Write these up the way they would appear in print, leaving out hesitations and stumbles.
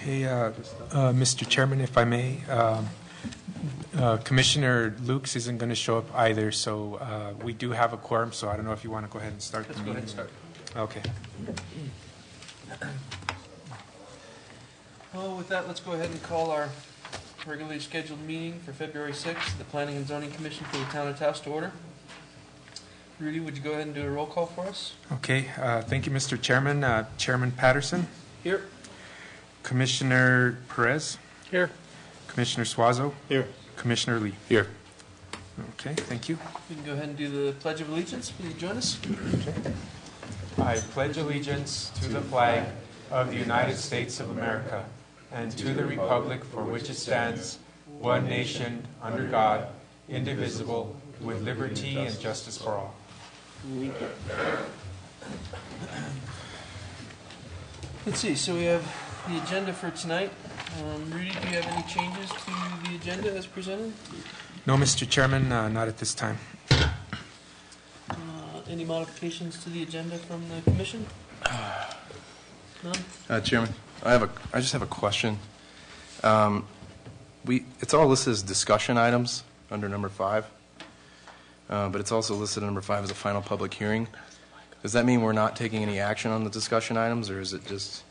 Okay, Mr. Chairman, if I may, Commissioner Lukes isn't going to show up either, so we do have a quorum, so I don't know if you want to go ahead and start the meeting. Let's go ahead and start. Okay. Well, with that, let's go ahead and call our regularly scheduled meeting for February 6th, the Planning and Zoning Commission for the Town of Taos to order. Rudy, would you go ahead and do a roll call for us? Okay, thank you, Mr. Chairman. Chairman Patterson? Here. Commissioner Perez? Here. Commissioner Suazo? Here. Commissioner Lee? Here. Okay, thank you. We can go ahead and do the Pledge of Allegiance. Will you join us? I pledge allegiance to the flag of the United States of America and to the republic for which it stands, one nation, under God, indivisible, with liberty and justice for all. Let's see, so we have the agenda for tonight. Rudy, do you have any changes to the agenda as presented? No, Mr. Chairman, not at this time. Any modifications to the agenda from the commission? None? Chairman, I just have a question. It's all listed as discussion items under number 5, but it's also listed number 5 as a final public hearing. Does that mean we're not taking any action on the discussion items, or is it just,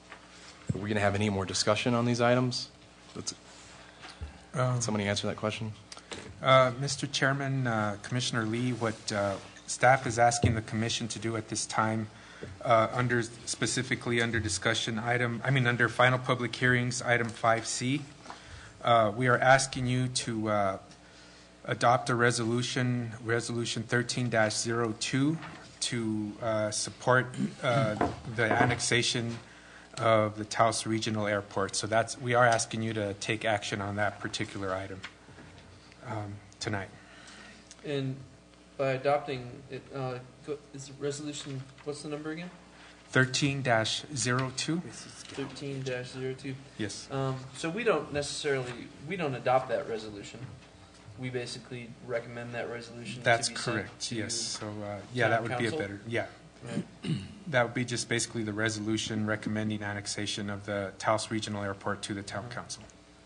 are we going to have any more discussion on these items? Somebody answer that question. Mr. Chairman, Commissioner Lee, what staff is asking the commission to do at this time, specifically under discussion item, under final public hearings, item 5C, we are asking you to adopt a resolution 13-02, to support the annexation of the Taos Regional Airport. So we are asking you to take action on that particular item tonight. And by adopting it, is the resolution, what's the number again? 13-02? 13-02. Yes. So we don't adopt that resolution. We basically recommend that resolution. That's to be correct. Sent to yes. So that would council? be a better. Yeah. Right. That would be just basically the resolution recommending annexation of the Taos Regional Airport to the Town Council.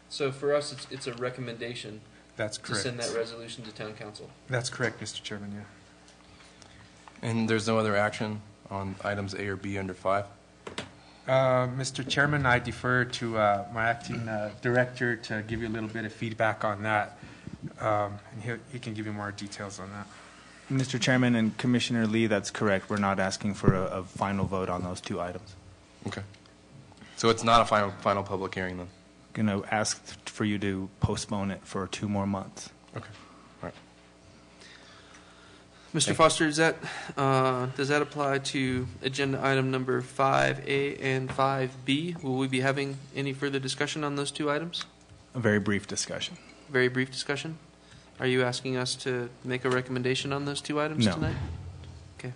So for us, it's a recommendation. That's to correct. send that resolution to Town Council. That's correct, Mr. Chairman. Yeah. And there's no other action on items A or B under 5? Mr. Chairman, I defer to my acting director to give you a little bit of feedback on that. And he can give you more details on that. Mr. Chairman and Commissioner Lee, that's correct. We're not asking for a final vote on those two items. Okay. So it's not a final public hearing then? Going to ask for you to postpone it for 2 more months. Okay. All right. Mr. Foster, does that apply to agenda item number 5A and 5B? Will we be having any further discussion on those 2 items? A very brief discussion. Very brief discussion? Are you asking us to make a recommendation on those 2 items tonight? Okay.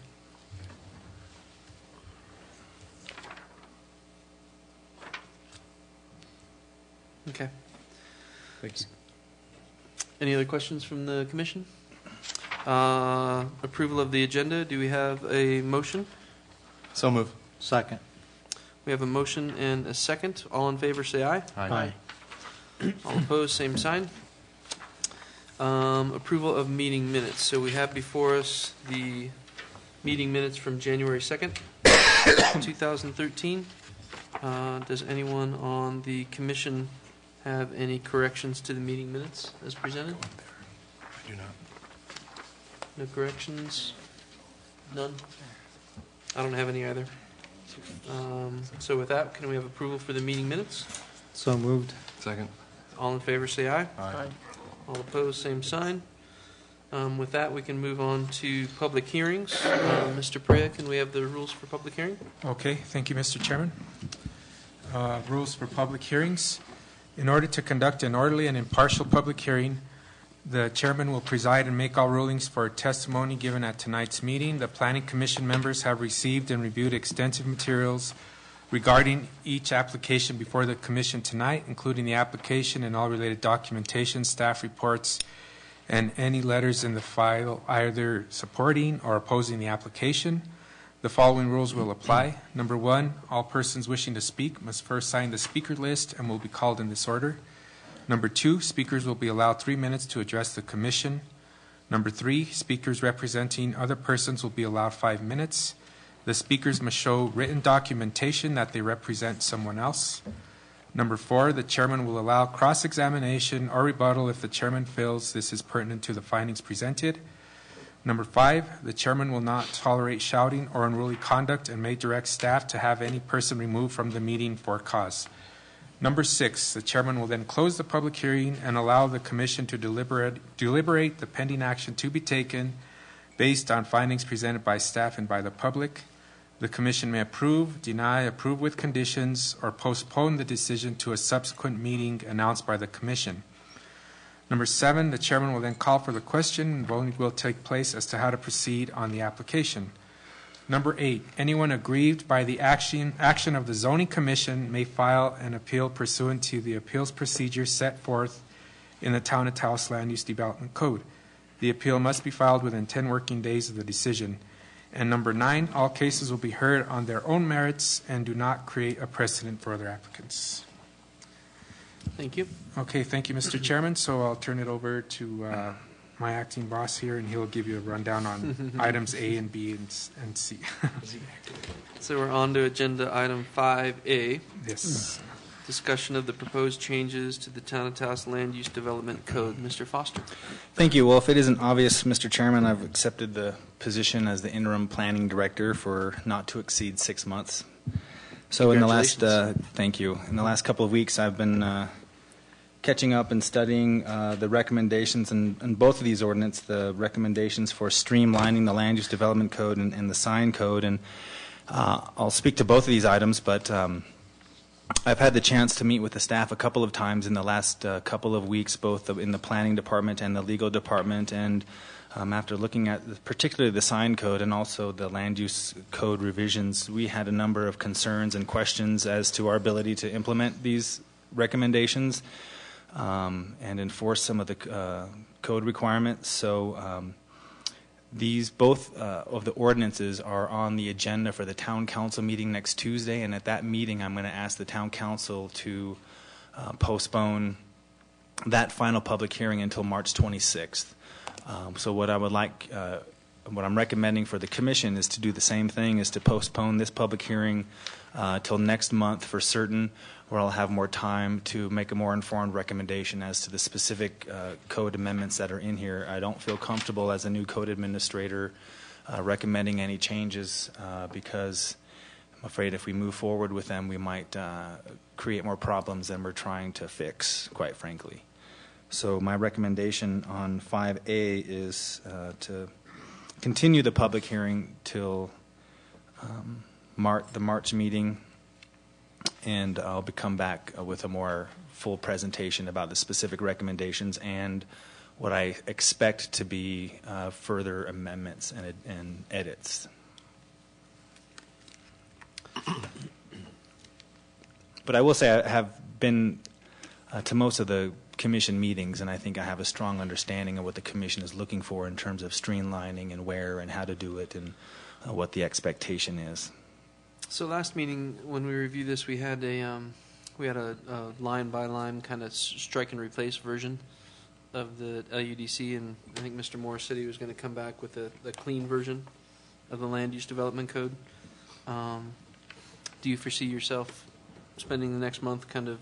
Okay. Thanks. Any other questions from the commission? Approval of the agenda. Do we have a motion? So move. Second. We have a motion and a second. All in favor say aye. Aye. All opposed, same sign. Approval of meeting minutes. So we have before us the meeting minutes from January 2nd, 2013. Does anyone on the commission have any corrections to the meeting minutes as presented? I do not. No corrections? None? I don't have any either. So with that, can we have approval for the meeting minutes? So moved. Second. All in favor say aye. Aye. All opposed, same sign. With that, we can move on to public hearings. Mr. Perea, can we have the rules for public hearing? Okay. Thank you, Mr. Chairman. Rules for public hearings. In order to conduct an orderly and impartial public hearing, the chairman will preside and make all rulings for testimony given at tonight's meeting. The Planning Commission members have received and reviewed extensive materials regarding each application before the Commission tonight, including the application and all related documentation, staff reports, and any letters in the file either supporting or opposing the application. The following rules will apply. Number 1, all persons wishing to speak must first sign the speaker list and will be called in this order. Number 2, speakers will be allowed 3 minutes to address the commission. Number 3, speakers representing other persons will be allowed 5 minutes. The speakers must show written documentation that they represent someone else. Number 4, the chairman will allow cross-examination or rebuttal if the chairman feels this is pertinent to the findings presented. Number 5, the chairman will not tolerate shouting or unruly conduct and may direct staff to have any person removed from the meeting for cause. Number 6, the chairman will then close the public hearing and allow the commission to deliberate the pending action to be taken based on findings presented by staff and by the public. The commission may approve, deny, approve with conditions, or postpone the decision to a subsequent meeting announced by the commission. Number 7, the chairman will then call for the question and voting will take place as to how to proceed on the application. Number 8, anyone aggrieved by the action of the zoning commission may file an appeal pursuant to the appeals procedure set forth in the Town of Taos Land Use Development Code. The appeal must be filed within 10 working days of the decision. And number 9, all cases will be heard on their own merits and do not create a precedent for other applicants. Thank you. Okay, thank you, Mr. Chairman. So I'll turn it over to my acting boss here, and he'll give you a rundown on items A and B and C. So we're on to agenda item 5A. Yes. Discussion of the proposed changes to the Town of Taos Land Use Development Code. Mr. Foster. Thank you. Well, if it isn't obvious, Mr. Chairman, I've accepted the position as the interim planning director for not to exceed 6 months. So in the last, thank you. In the last couple of weeks, I've been catching up and studying the recommendations in both of these ordinance, the recommendations for streamlining the land use development code and the sign code. And I'll speak to both of these items, but I've had the chance to meet with the staff a couple of times in the last couple of weeks, both in the planning department and the legal department. And after looking at particularly the sign code and also the land use code revisions, we had a number of concerns and questions as to our ability to implement these recommendations and enforce some of the code requirements. So these both of the ordinances are on the agenda for the town council meeting next Tuesday, and at that meeting I'm going to ask the town council to postpone that final public hearing until March 26th. So what I would like, what I'm recommending for the commission is to do the same thing, is to postpone this public hearing till next month for certain, where I'll have more time to make a more informed recommendation as to the specific code amendments that are in here. I don't feel comfortable as a new code administrator recommending any changes because I'm afraid if we move forward with them, we might create more problems than we're trying to fix, quite frankly. So my recommendation on 5A is to continue the public hearing till the March meeting, and I'll come back with a more full presentation about the specific recommendations and what I expect to be further amendments and edits. But I will say I have been to most of the commission meetings, and I think I have a strong understanding of what the commission is looking for in terms of streamlining and where and how to do it and what the expectation is. So last meeting, when we reviewed this, we had a line by line kind of strike and replace version of the LUDC, and I think Mr. Moore said he was going to come back with a clean version of the land use development code. Do you foresee yourself spending the next month kind of,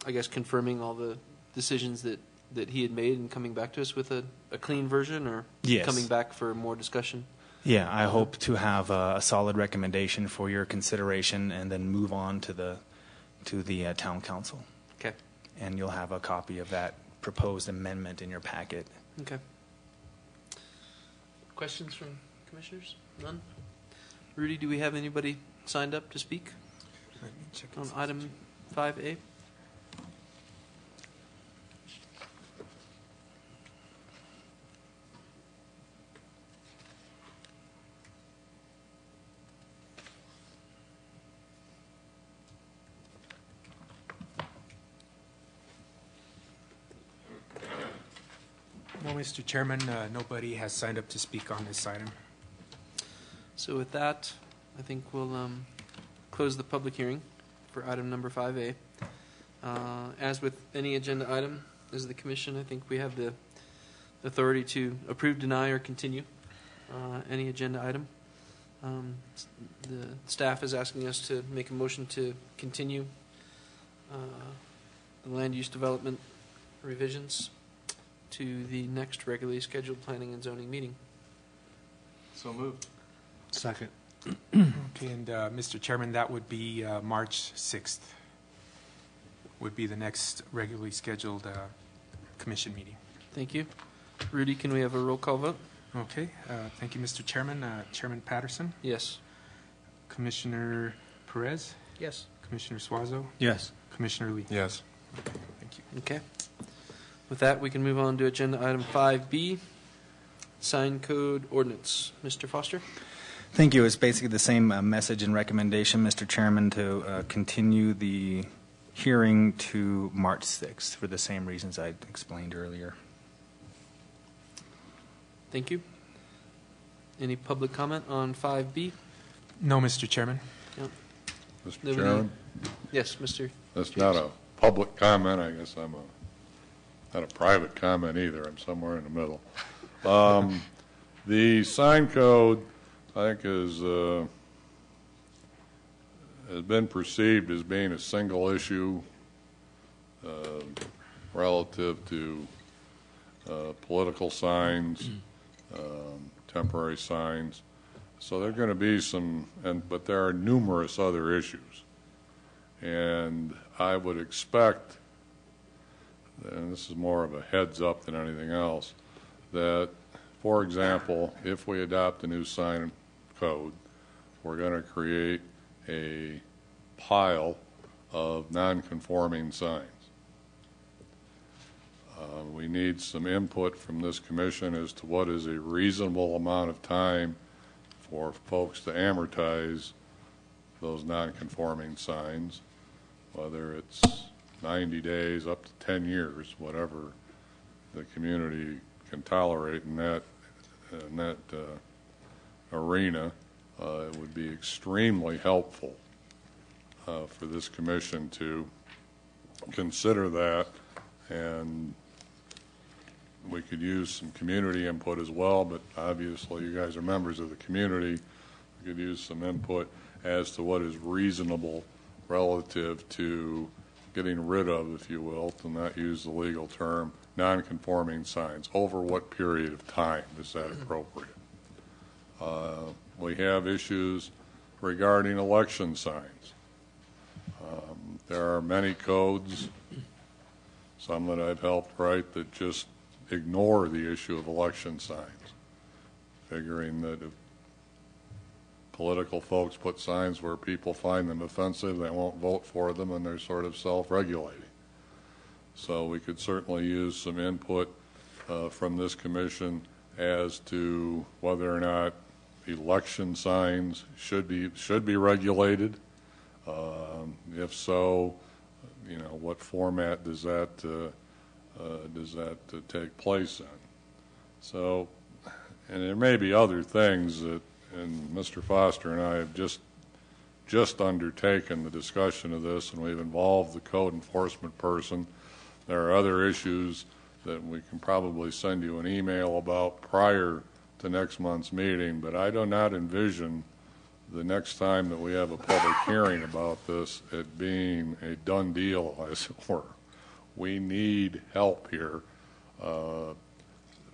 I guess, confirming all the decisions that he had made and coming back to us with a clean version, or yes, coming back for more discussion? Yeah, I hope to have a solid recommendation for your consideration and then move on to the town council. Okay. And you'll have a copy of that proposed amendment in your packet. Okay. Questions from commissioners? None? Rudy, do we have anybody signed up to speak on item 5A? Well, Mr. Chairman, nobody has signed up to speak on this item. So with that, I think we'll close the public hearing for item number 5A. As with any agenda item, as the commission, I think we have the authority to approve, deny, or continue any agenda item. The staff is asking us to make a motion to continue the land use development revisions to the next regularly scheduled planning and zoning meeting. So moved. Second. Okay, and Mr. Chairman, that would be March 6th, would be the next regularly scheduled commission meeting. Thank you. Rudy, can we have a roll call vote? Okay, thank you, Mr. Chairman. Chairman Patterson, Yes. Commissioner Perez, Yes. Commissioner Suazo, Yes. Commissioner Lee. Yes. Thank you. Okay. With that, we can move on to agenda item 5B, sign code ordinance. Mr. Foster? Thank you. It's basically the same message and recommendation, Mr. Chairman, to continue the hearing to March 6th for the same reasons I explained earlier. Thank you. Any public comment on 5B? No, Mr. Chairman. Mr. Nobody? Chairman, Yes, Mr. that's not a public comment. I guess I'm not a private comment either. I'm somewhere in the middle. The sign code, I think, has been perceived as being a single issue relative to political signs, temporary signs. So there are going to be some, but there are numerous other issues. And I would expect, and this is more of a heads up than anything else, that, for example, if we adopt a new sign code, we're going to create a pile of non-conforming signs. We need some input from this commission as to what is a reasonable amount of time for folks to amortize those non-conforming signs, whether it's 90 days up to 10 years, whatever the community can tolerate in that arena. It would be extremely helpful for this commission to consider that, and we could use some community input as well, but obviously you guys are members of the community. We could use some input as to what is reasonable relative to getting rid of, if you will, to not use the legal term, non-conforming signs. Over what period of time is that appropriate? We have issues regarding election signs. There are many codes, some that I've helped write, that just ignore the issue of election signs, figuring that if political folks put signs where people find them offensive, they won't vote for them, and they're sort of self-regulating. So we could certainly use some input from this commission as to whether or not election signs should be regulated. If so, you know, what format does that take place in? So, and there may be other things that, and Mr. Foster and I have just undertaken the discussion of this, and we've involved the code enforcement person. There are other issues that we can probably send you an email about prior to next month's meeting, but I do not envision the next time that we have a public hearing about this, it being a done deal, as it were. We need help here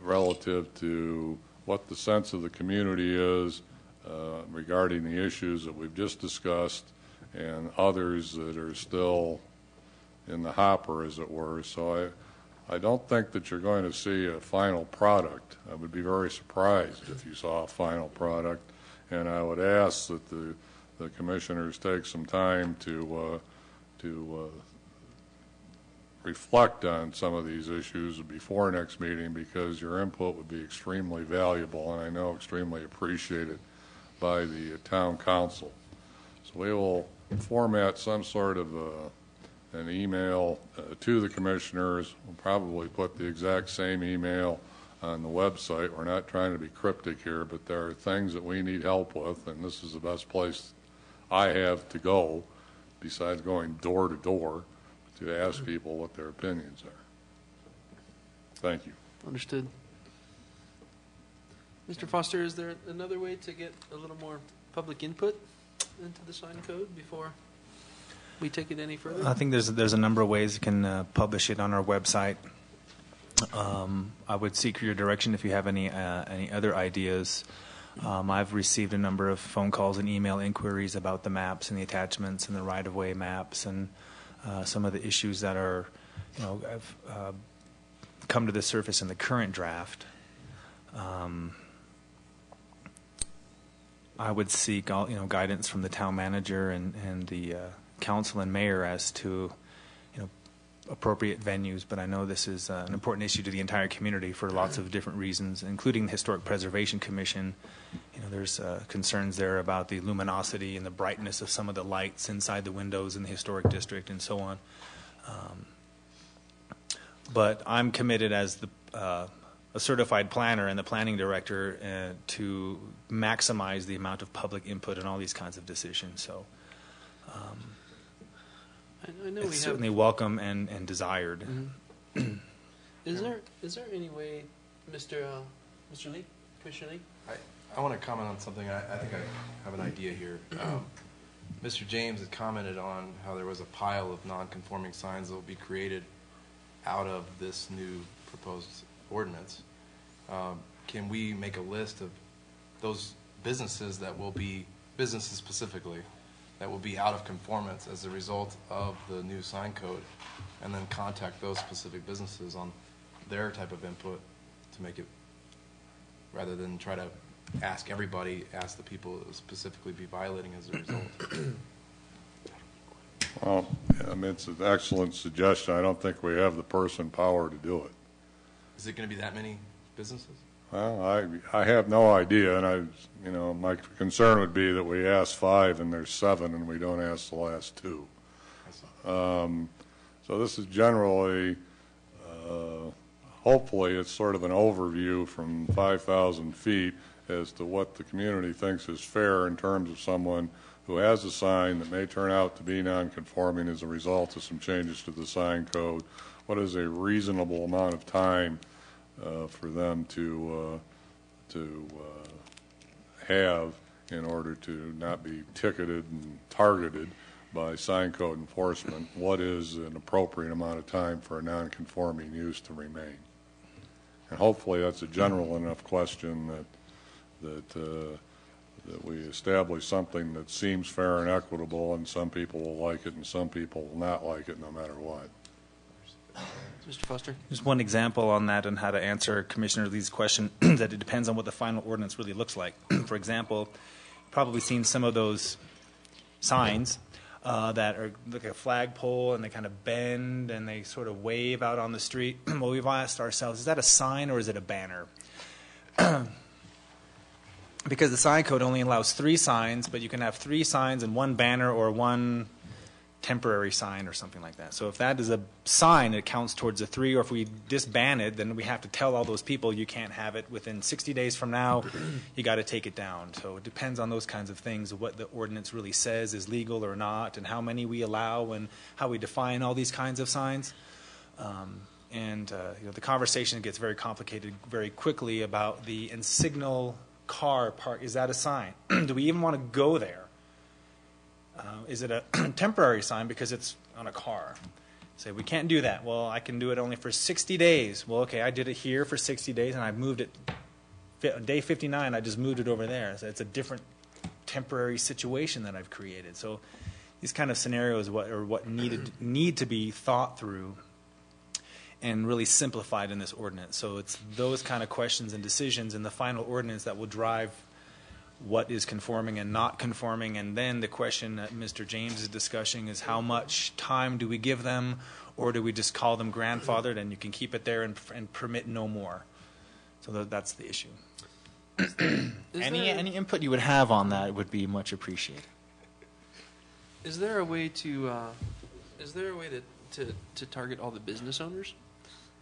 relative to what the sense of the community is regarding the issues that we've just discussed and others that are still in the hopper, as it were. So I don't think that you're going to see a final product. I would be very surprised if you saw a final product, and I would ask that the commissioners take some time to reflect on some of these issues before next meeting, because your input would be extremely valuable and I know extremely appreciated by the town council. So we will format some sort of an email to the commissioners. We'll probably put the exact same email on the website. We're not trying to be cryptic here, but there are things that we need help with, and this is the best place I have to go, besides going door to door, to ask people what their opinions are. Thank you. Understood. Mr. Foster, is there another way to get a little more public input into the sign code before we take it any further? I think there's a number of ways you can publish it on our website. I would seek your direction if you have any other ideas. I've received a number of phone calls and email inquiries about the maps and the attachments and the right-of-way maps and some of the issues that are, have come to the surface in the current draft. I would seek guidance from the town manager and the council and mayor as to appropriate venues, but I know this is an important issue to the entire community for lots of different reasons, including the Historic Preservation Commission. There's concerns there about the luminosity and the brightness of some of the lights inside the windows in the historic district and so on. But I'm committed as a certified planner and the planning director to maximize the amount of public input in all these kinds of decisions. So I know it's certainly welcome and desired. Mm-hmm. Is there any way, Mr. Lee, Commissioner Lee? I want to comment on something. I think I have an idea here. Mr. James had commented on how there was a pile of non-conforming signs that will be created out of this new proposed ordinance. Can we make a list of those businesses that will be, businesses specifically, that will be out of conformance as a result of the new sign code, and then contact those specific businesses on their type of input to make it, rather than try to ask everybody, ask the people that will specifically be violating as a result? Well, I mean, it's an excellent suggestion. I don't think we have the person power to do it. Is it going to be that many businesses? Well, I have no idea, and my concern would be that we ask 5 and there's 7 and we don't ask the last 2. So this is generally, hopefully it's sort of an overview from 5,000 feet as to what the community thinks is fair in terms of someone who has a sign that may turn out to be non-conforming as a result of some changes to the sign code. What is a reasonable amount of time for them to have in order to not be ticketed and targeted by sign code enforcement? What is an appropriate amount of time for a non-conforming use to remain? And hopefully that's a general enough question that we establish something that seems fair and equitable, and some people will like it and some people will not like it no matter what. Mr. Foster? Just one example on that and how to answer Commissioner Lee's question, that it depends on what the final ordinance really looks like. For example, you've probably seen some of those signs that are like a flagpole and they kind of bend and they sort of wave out on the street. Well, we've asked ourselves, is that a sign or is it a banner? Because the sign code only allows 3 signs, but you can have 3 signs and 1 banner or 1 temporary sign or something like that. So if that is a sign, it counts towards a 3, or if we disband it, then we have to tell all those people you can't have it within 60 days from now, you got to take it down. So it depends on those kinds of things, what the ordinance really says is legal or not, and how many we allow, and how we define all these kinds of signs. The conversation gets very complicated very quickly about the insignal car park. Is that a sign? Do we even want to go there? Is it a temporary sign because it's on a car? Say, we can't do that. Well, I can do it only for 60 days. Well, okay, I did it here for 60 days, and I moved it. Day 59, I just moved it over there. So it's a different temporary situation that I've created. So these kind of scenarios need to be thought through and really simplified in this ordinance. So it's those kind of questions and decisions in the final ordinance that will drive what is conforming and not conforming. And then the question that Mr. James is discussing is how much time do we give them, or do we just call them grandfathered and you can keep it there and permit no more? So that's the issue. Any input you would have on that would be much appreciated. Is there a way to target all the business owners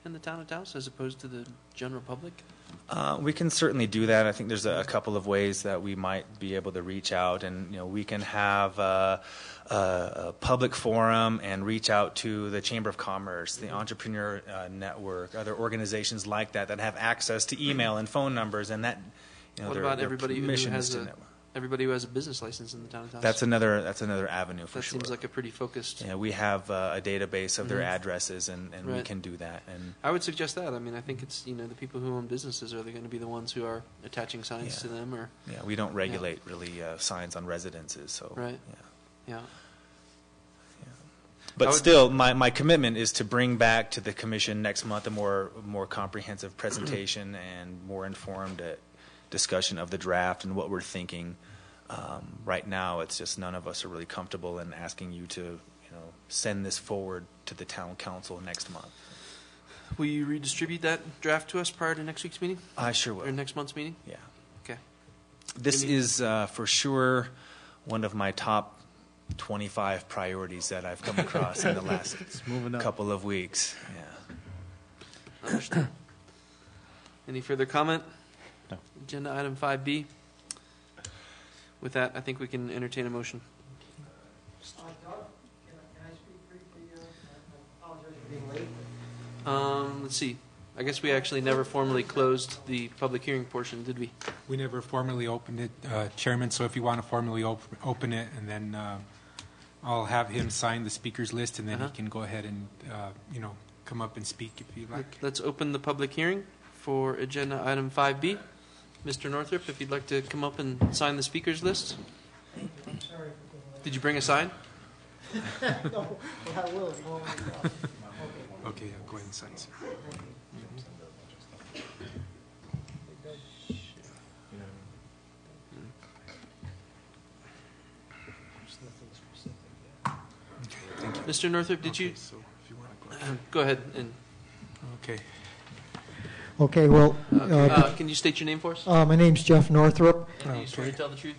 in the town of Taos as opposed to the general public? We can certainly do that. I think there's a couple of ways that we might be able to reach out, and we can have a public forum and reach out to the Chamber of Commerce, the Entrepreneur Network, other organizations like that that have access to email and phone numbers, and that. What about everybody who has a business license in the town of Taos? That's another avenue for that sure. That seems like a pretty focused. Yeah, we have a database of their addresses, and right. we can do that. And I would suggest that. I mean, I think it's the people who own businesses are they going to be the ones who are attaching signs to them, or we don't regulate really signs on residences, so right. Yeah. But still, my commitment is to bring back to the commission next month a more comprehensive presentation and more informed discussion of the draft and what we're thinking. Right now, it's just none of us are really comfortable in asking you to send this forward to the town council next month. Will you redistribute that draft to us prior to next week's meeting? I sure will. Or next month's meeting? Yeah. Okay. This is for sure one of my top 25 priorities that I've come across in the last couple of weeks. Yeah. Understood. Any further comment? No. Agenda item 5B. With that, I think we can entertain a motion. Doug, can I speak briefly? I apologize for being late. Let's see. I guess we actually never formally closed the public hearing portion, did we? We never formally opened it, Chairman, so if you want to formally open it, and then I'll have him sign the speakers list, and then he can go ahead and, come up and speak if you like. Let's open the public hearing for agenda item 5B. Mr. Northrup, if you'd like to come up and sign the speakers list. I'm sorry. Did you bring a sign? No, but I will. Okay, I'll go ahead and sign it. Mr. Northrup, did you? So if you want to go ahead. Go ahead and. Okay. Okay, well, can you state your name for us? my name's Jeff Northrup. And do you swear to tell the truth?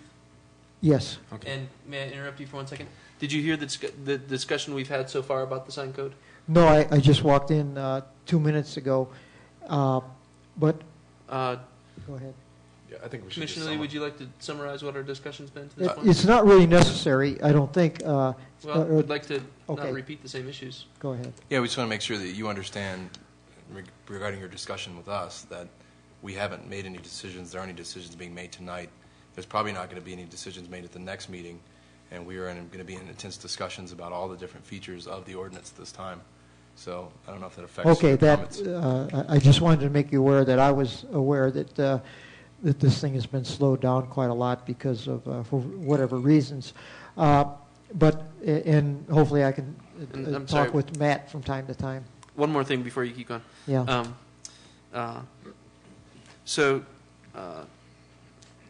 Yes. Okay. And may I interrupt you for 1 second? Did you hear the discussion we've had so far about the sign code? No, I just walked in 2 minutes ago, but go ahead. Yeah, I think we should. Commissioner Lee, would you like to summarize what our discussion's been to this point? It's not really necessary, I don't think. Well, I'd like to okay. not repeat the same issues. Go ahead. Yeah, we just want to make sure that you understand regarding your discussion with us that we haven't made any decisions. There aren't any decisions being made tonight. There's probably not going to be any decisions made at the next meeting, and we are going to be in intense discussions about all the different features of the ordinance this time. So I don't know if that affects your comments. I just wanted to make you aware that I was aware that that this thing has been slowed down quite a lot because of for whatever reasons. But hopefully I can talk with Matt from time to time. One more thing before you keep going. Yeah.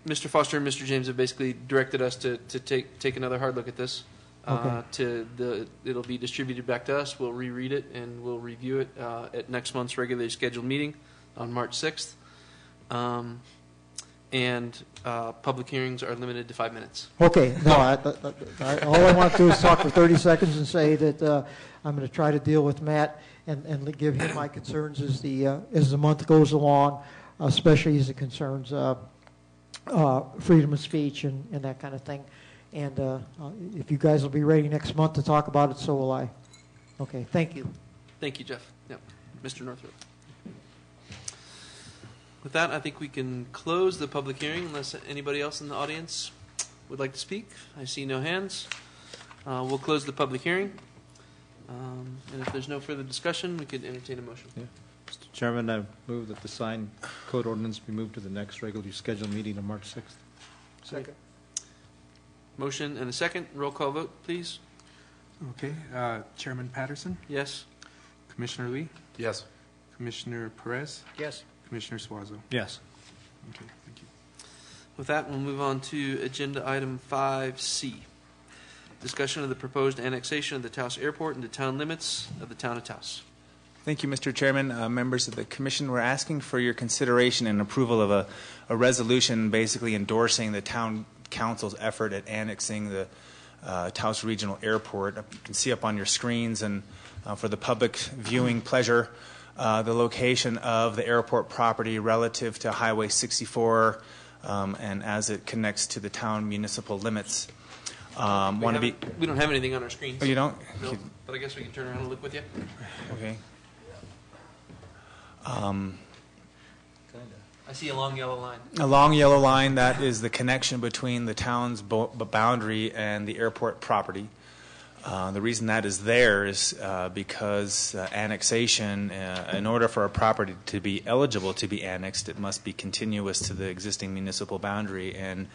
Mr. Foster and Mr. James have basically directed us to take another hard look at this. Okay. It'll be distributed back to us. We'll reread it and we'll review it at next month's regularly scheduled meeting on March 6th. And public hearings are limited to 5 minutes. Okay. No, all I want to do is talk for 30 seconds and say that I'm going to try to deal with Matt and give him my concerns as the month goes along, especially as it concerns freedom of speech and that kind of thing. And if you guys will be ready next month to talk about it, so will I. Okay. Thank you. Thank you, Jeff. Yep. Mr. Northrup. With that, I think we can close the public hearing unless anybody else in the audience would like to speak. I see no hands. We'll close the public hearing. And if there's no further discussion, we could entertain a motion. Yeah. Mr. Chairman, I move that the sign code ordinance be moved to the next regularly scheduled meeting on March 6th. Second. Motion and a second. Roll call vote, please. Okay. Chairman Patterson? Yes. Commissioner Lee? Yes. Commissioner Perez? Yes. Commissioner Suazo? Yes. Okay, thank you. With that, we'll move on to agenda item 5C. Discussion of the proposed annexation of the Taos Airport into town limits of the town of Taos. Thank you, Mr. Chairman. Members of the Commission, we're asking for your consideration and approval of a resolution basically endorsing the town council's effort at annexing the Taos Regional Airport. You can see up on your screens, and for the public viewing pleasure, the location of the airport property relative to Highway 64 and as it connects to the town municipal limits. We don't have anything on our screens. Oh, you don't? No, but I guess we can turn around and look with you. Okay. I see a long yellow line. A long yellow line, that is the connection between the town's boundary and the airport property. The reason that is there is because annexation, in order for a property to be eligible to be annexed, it must be continuous to the existing municipal boundary. And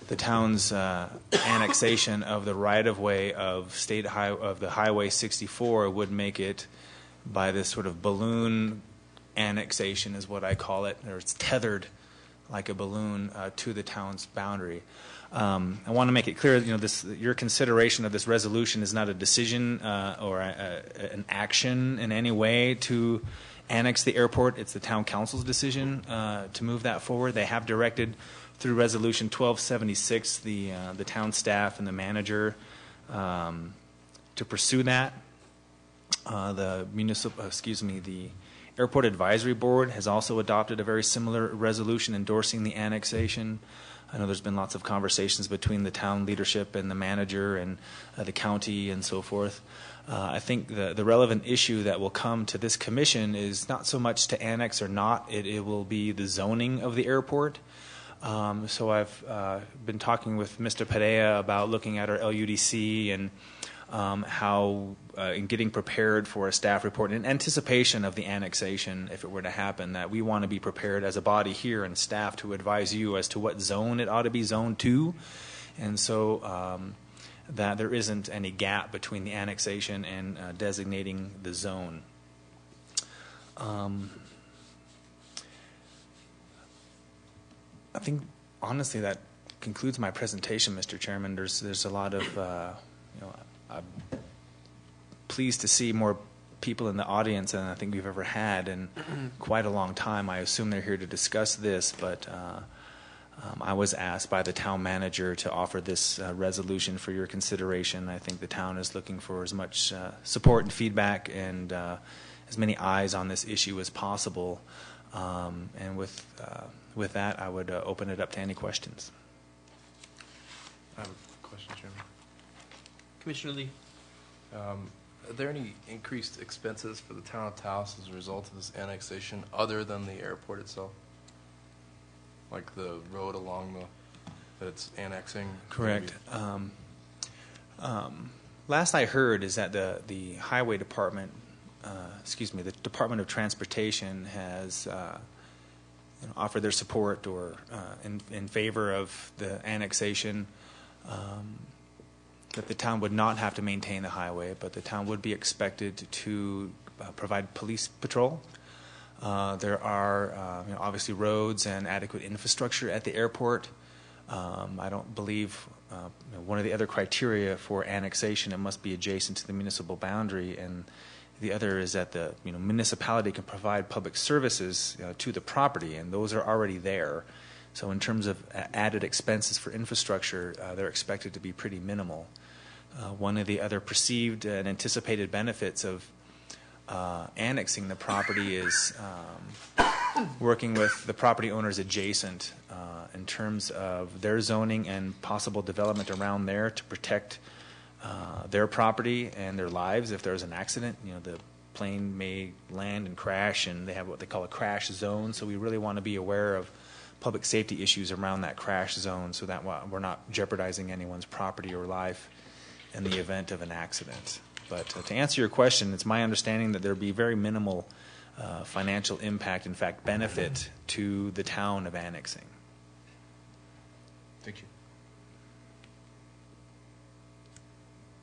the town's annexation of the right-of-way of the Highway 64 would make it, by this sort of balloon annexation is what I call it, or it's tethered like a balloon to the town's boundary. I want to make it clear, your consideration of this resolution is not a decision or an action in any way to annex the airport. It's the town council's decision to move that forward. They have directed through Resolution 1276 the town staff and the manager to pursue that. The Airport Advisory Board has also adopted a very similar resolution endorsing the annexation. I know there's been lots of conversations between the town leadership and the manager and the county and so forth. I think the relevant issue that will come to this commission is not so much to annex or not, it will be the zoning of the airport. So I've been talking with Mr. Perea about looking at our LUDC and how in getting prepared for a staff report in anticipation of the annexation, if it were to happen, that we want to be prepared as a body here and staff to advise you as to what zone it ought to be zoned to, and so that there isn't any gap between the annexation and designating the zone. I think honestly that concludes my presentation, Mr. Chairman. There's a lot of I'm pleased to see more people in the audience than I think we've ever had in quite a long time. I assume they're here to discuss this, but I was asked by the town manager to offer this resolution for your consideration. I think the town is looking for as much support and feedback and as many eyes on this issue as possible. And with that, I would open it up to any questions. I have a question, Chairman. Commissioner Lee. Are there any increased expenses for the town of Taos as a result of this annexation other than the airport itself? Like the road along that it's annexing? Correct. Last I heard is that the highway department, the Department of Transportation has offered their support or in favor of the annexation. That the town would not have to maintain the highway, but the town would be expected to provide police patrol. There are obviously roads and adequate infrastructure at the airport. I don't believe one of the other criteria for annexation, it must be adjacent to the municipal boundary, and the other is that the municipality can provide public services to the property, and those are already there. So in terms of added expenses for infrastructure, they're expected to be pretty minimal. One of the other perceived and anticipated benefits of annexing the property is working with the property owners adjacent in terms of their zoning and possible development around there to protect their property and their lives if there's an accident. The plane may land and crash, and they have what they call a crash zone, so we really want to be aware of public safety issues around that crash zone so that we're not jeopardizing anyone's property or life in the event of an accident. But to answer your question, it's my understanding that there will be very minimal financial impact, in fact, benefit to the town of annexing. Thank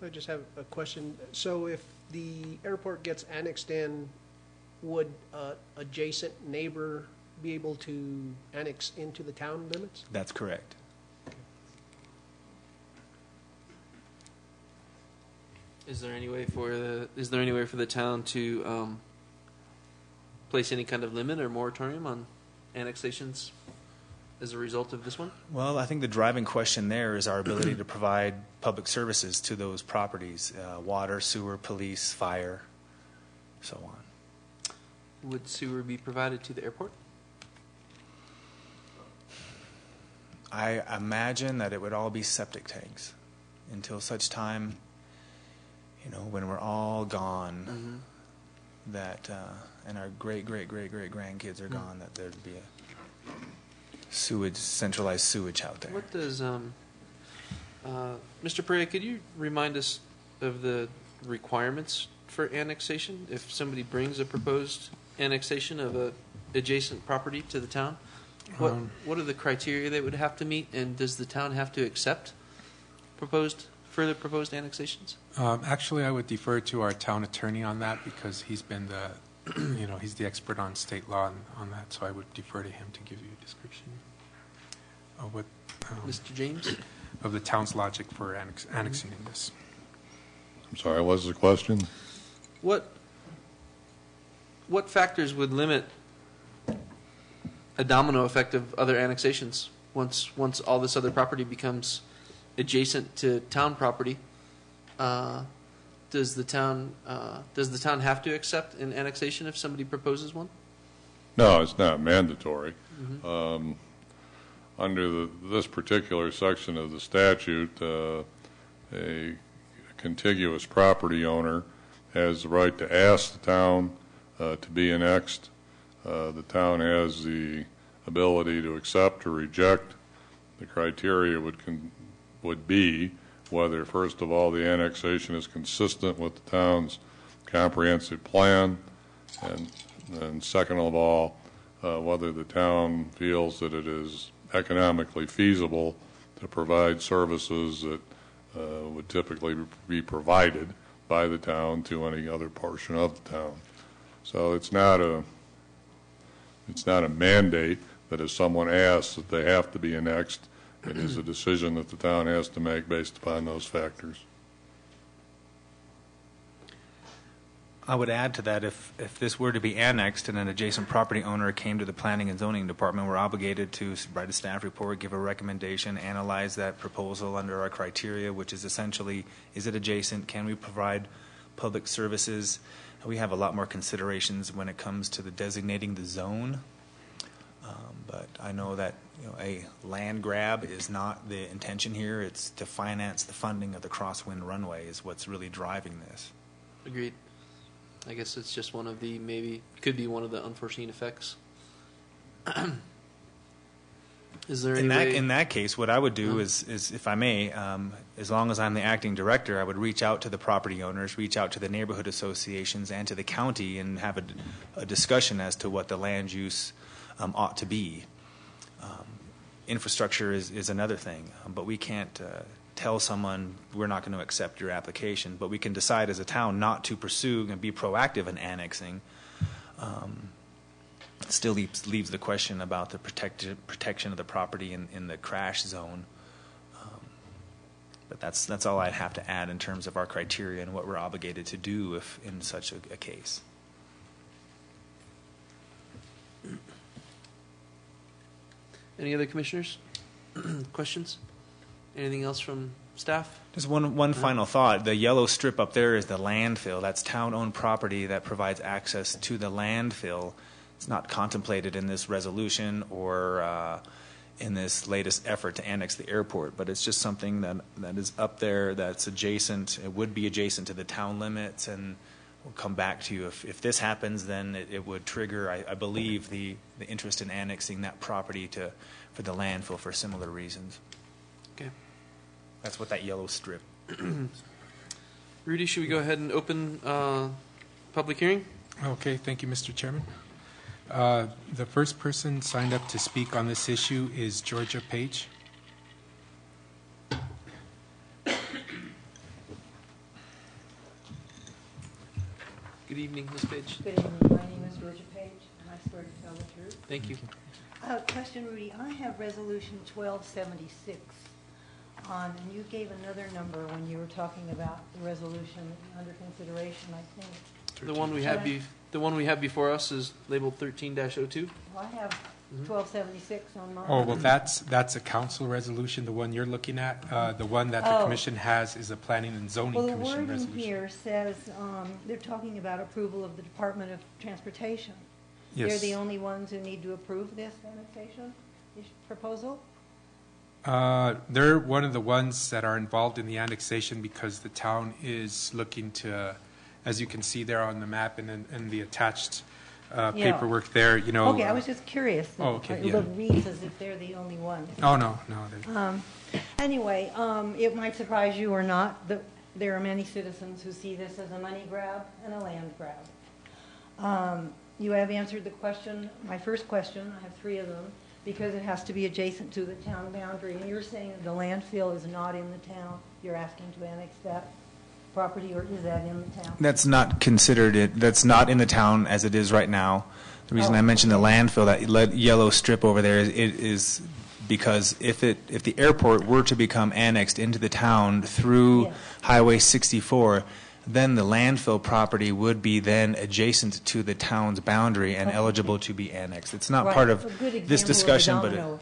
you. I just have a question. So if the airport gets annexed in, would adjacent neighbor be able to annex into the town limits? That's correct. Is there any way for the town to place any kind of limit or moratorium on annexations as a result of this one? Well, I think the driving question there is our ability to provide public services to those properties, water, sewer, police, fire, so on. would sewer be provided to the airport? I imagine that it would all be septic tanks until such time, when we're all gone, that and our great grandkids are gone, that there'd be a centralized sewage out there. What does, Mr. Perea, could you remind us of the requirements for annexation? If somebody brings a proposed annexation of a adjacent property to the town, what are the criteria they would have to meet, and does the town have to accept further proposed annexations? Actually, I would defer to our town attorney on that because he's been he's the expert on state law on that, so I would defer to him to give you a description of what Mr. James? of the town's logic for annexing this. I'm sorry, what was the question? What factors would limit a domino effect of other annexations once all this other property becomes adjacent to town property? Does the town have to accept an annexation if somebody proposes one? No, it's not mandatory. Under this particular section of the statute, a contiguous property owner has the right to ask the town to be annexed. The town has the ability to accept or reject. The criteria would be whether, first of all, the annexation is consistent with the town's comprehensive plan, and second of all, whether the town feels that it is economically feasible to provide services that would typically be provided by the town to any other portion of the town. So it's not a mandate that if someone asks that they have to be annexed. It is a decision that the town has to make based upon those factors. I would add to that, if this were to be annexed and an adjacent property owner came to the Planning and Zoning Department, we're obligated to write a staff report, give a recommendation, analyze that proposal under our criteria, which is essentially, is it adjacent? Can we provide public services? We have a lot more considerations when it comes to designating the zone. But I know that a land grab is not the intention here. It's to finance the funding of the crosswind runway is what's really driving this. Agreed. I guess it's just could be one of the unforeseen effects. Is there any way? In that case, what I would do is, if I may, as long as I'm the acting director, I would reach out to the property owners, reach out to the neighborhood associations and to the county and have a discussion as to what the land use ought to be. Infrastructure is another thing, but we can't tell someone we're not going to accept your application, but we can decide as a town not to pursue and be proactive in annexing. Still leaves the question about the protection of the property in the crash zone. But that's all I'd have to add in terms of our criteria and what we're obligated to do if in such a case. Any other commissioners? Questions? Anything else from staff? Just one final thought. The yellow strip up there is the landfill. That's town-owned property that provides access to the landfill. It's not contemplated in this resolution or in this latest effort to annex the airport, but it's just something that is up there that's adjacent. It would be adjacent to the town limits, and we'll come back to you. If this happens, then it would trigger, I believe, the interest in annexing that property for the landfill for similar reasons. Okay. That's what that yellow strip. Rudy, should we go ahead and open public hearing? Okay, thank you, Mr. Chairman. The first person signed up to speak on this issue is Georgia Page. Good evening, Ms. Page. Good evening. My name is Georgia Page, and I swear to tell the truth. Thank you. Question, Rudy. I have Resolution 1276 on, and you gave another number when you were talking about the resolution under consideration, I think. The one we have before us is labeled 13-02. Well, I have 1276 on mine. Oh, well, that's a council resolution. The one you're looking at, the one that the commission has is a Planning and Zoning Well, the Commission wording resolution. here says they're talking about approval of the Department of Transportation. Yes. They're the only ones who need to approve this annexation proposal? They're one of the ones that are involved in the annexation because the town is looking to, as you can see there on the map and in the attached paperwork there, you know. Okay, I was just curious. Oh, okay, It yeah. reads as if they're the only ones. Oh, no, no. Anyway, it might surprise you or not that there are many citizens who see this as a money grab and a land grab. You have answered the question, my first question, I have 3 of them, because it has to be adjacent to the town boundary. And you're saying that the landfill is not in the town. You're asking to annex that property, or is that in the town? That's not considered it. That's not in the town as it is right now. The reason I mentioned the landfill, that yellow strip over there, is because if the airport were to become annexed into the town through Yes. Highway 64, then the landfill property would be then adjacent to the town's boundary and eligible to be annexed. It's not Right. part A of good this example discussion, of a but domino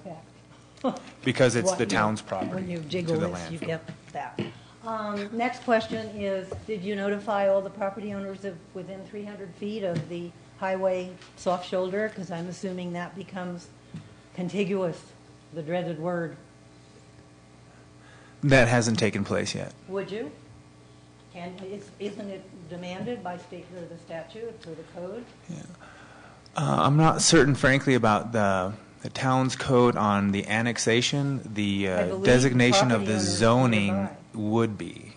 effect. because it's What the you- town's property When you to jiggle the this, you landfill. get that. Next question is, did you notify all the property owners of within 300 feet of the highway soft shoulder? Because I'm assuming that becomes contiguous, the dreaded word. That hasn't taken place yet. Would you? Isn't it demanded by state or the statute or the code? I'm not certain, frankly, about the town's code on the annexation. The I believe designation of property the owners zoning nearby. would be.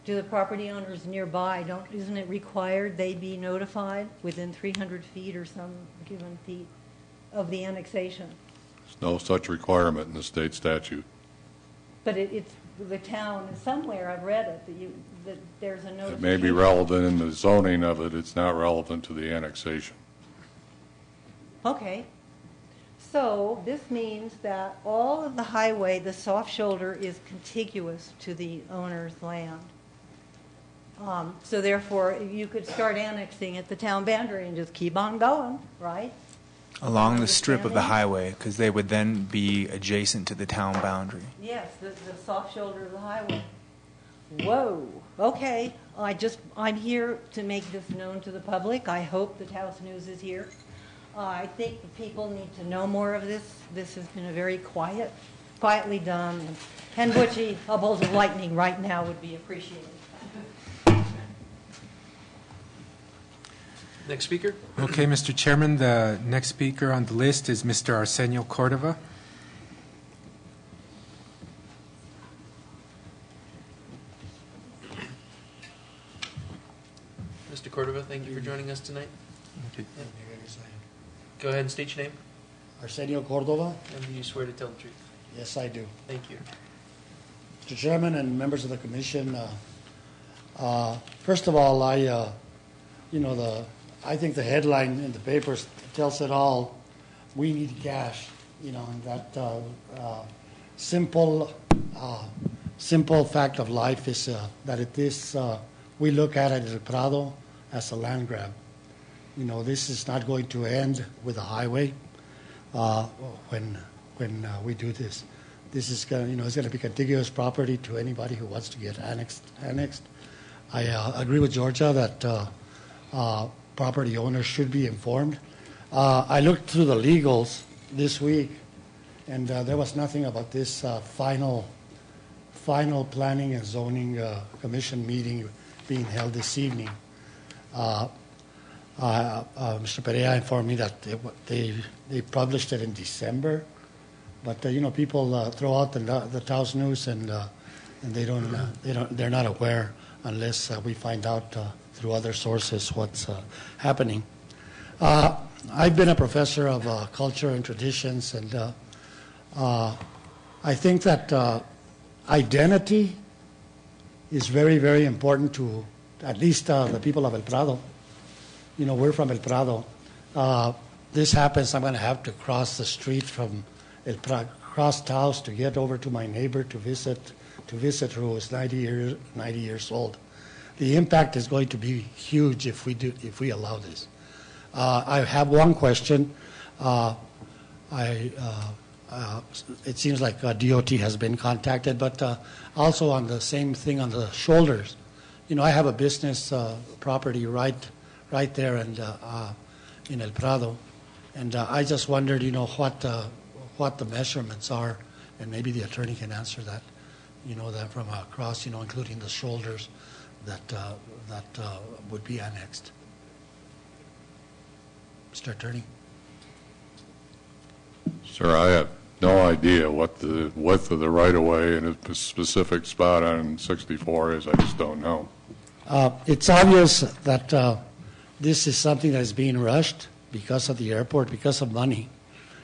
Do the property owners nearby, isn't it required they be notified within 300 feet or some given feet of the annexation? There's no such requirement in the state statute. But it's the town, somewhere I've read it, that there's a notification. It may be relevant in the zoning of it, it's not relevant to the annexation. Okay. So this means that all of the highway, the soft shoulder, is contiguous to the owner's land. So therefore, you could start annexing at the town boundary and just keep on going, right? Along the strip of the Understanding? highway, because they would then be adjacent to the town boundary. Yes, the soft shoulder of the highway. Whoa, okay. I'm here to make this known to the public. I hope the Taos News is here. I think the people need to know more of this. This has been a very quietly done. And Butchie, a bolt of lightning right now would be appreciated. Next speaker? Okay, Mr. Chairman, the next speaker on the list is Mr. Arsenio Cordova. Mr. Cordova, thank you for joining us tonight. Okay. Go ahead and state your name, Arsenio Cordova. and do you swear to tell the truth? Yes, I do. Thank you. Mr. Chairman and members of the commission, first of all, I think the headline in the papers tells it all. We need cash, and that simple fact of life is that it is, we look at it as a Prado as a land grab. This is not going to end with a highway when we do this. This is going, it's going to be contiguous property to anybody who wants to get annexed. I agree with Georgia that property owners should be informed. I looked through the legals this week, and there was nothing about this final planning and zoning commission meeting being held this evening. Mr. Perea informed me that they published it in December, but people throw out the Taos News and they're not aware unless we find out through other sources what's happening. I've been a professor of culture and traditions, and I think that identity is very, very important to at least the people of El Prado. We're from El Prado. This happens, I'm going to have to cross the street from cross Taos to get over to my neighbor to visit who is 90 years old. The impact is going to be huge if we allow this. I have one question. It seems like DOT has been contacted, but also on the same thing on the shoulders. I have a business property right there, and in El Prado. And I just wondered, what the measurements are, and maybe the attorney can answer that, that from across, including the shoulders that would be annexed. Mr. Attorney? Sir, I have no idea what the width of the right-of-way in a specific spot on 64 is. I just don't know. It's obvious that this is something that is being rushed because of the airport, because of money.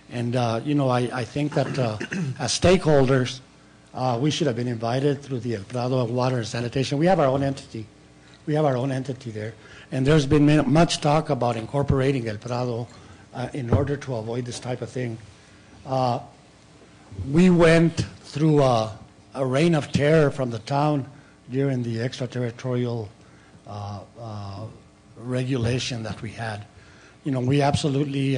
And, I think that as stakeholders, we should have been invited through the El Prado Water and Sanitation. We have our own entity. We have our own entity there. And there's been much talk about incorporating El Prado in order to avoid this type of thing. We went through a reign of terror from the town during the extraterritorial regulation that we had. We absolutely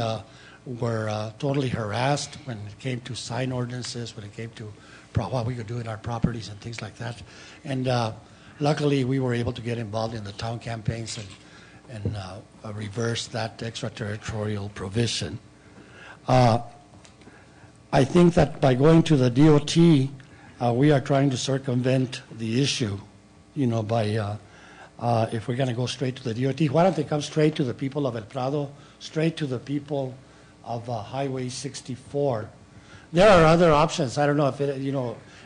were totally harassed when it came to sign ordinances, when it came to what we could do in our properties and things like that. And luckily, we were able to get involved in the town campaigns and reverse that extraterritorial provision. I think that by going to the DOT, we are trying to circumvent the issue, by if we're going to go straight to the DOT. Why don't they come straight to the people of El Prado, straight to the people of Highway 64? There are other options. I don't know if it,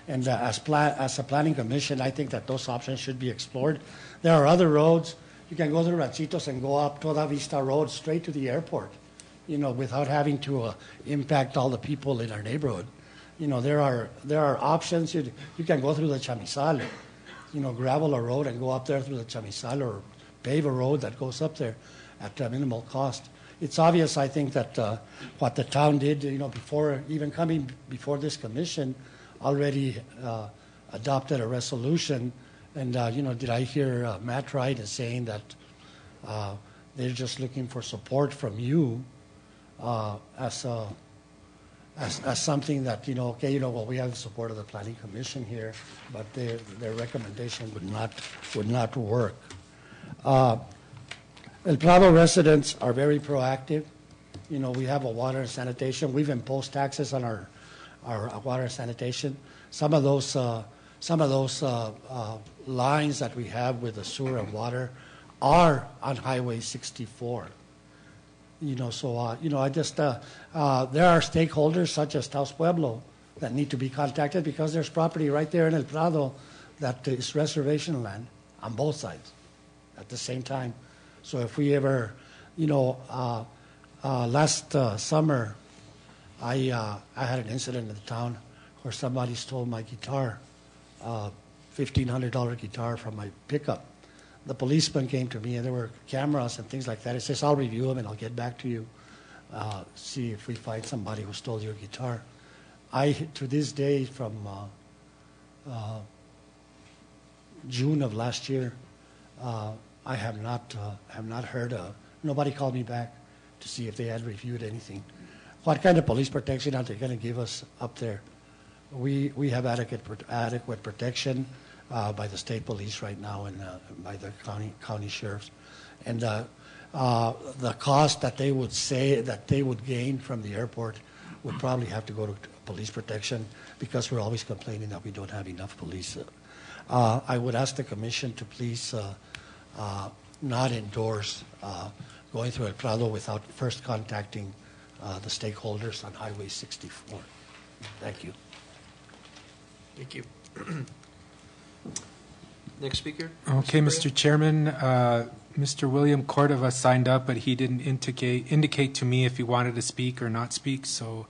and as a planning commission, I think that those options should be explored. There are other roads. You can go through Ranchitos and go up Toda Vista Road straight to the airport, without having to impact all the people in our neighborhood. There are options. You can go through the Chamizal, gravel a road and go up there through the Chamizal, or pave a road that goes up there at minimal cost. It's obvious, I think, that what the town did, before even coming before this commission, already adopted a resolution. And, did I hear Matt right in saying that they're just looking for support from you as something that, we have the support of the Planning Commission here, but their recommendation would not work. El Prado residents are very proactive. We have a water and sanitation. We've imposed taxes on our water and sanitation. Some of those lines that we have with the sewer and water are on Highway 64. I just there are stakeholders such as Taos Pueblo that need to be contacted, because there's property right there in El Prado that is reservation land on both sides at the same time. So if we ever, last summer, I had an incident in the town where somebody stole my guitar, $1,500 guitar from my pickup. The policeman came to me, and there were cameras and things like that. He says, I'll review them and I'll get back to you, see if we find somebody who stole your guitar. To this day, from June of last year, I have not heard. Nobody called me back to see if they had reviewed anything. What kind of police protection are they going to give us up there? We have adequate protection by the state police right now, and by the county sheriffs, and the cost that they would say that they would gain from the airport would probably have to go to police protection, because we're always complaining that we don't have enough police. I would ask the commission to please not endorse going through El Prado without first contacting the stakeholders on Highway 64. Thank you. Thank you. Next speaker. Okay, Mr. Chairman, Mr. William Cordova signed up, but he didn't indicate to me if he wanted to speak or not speak, so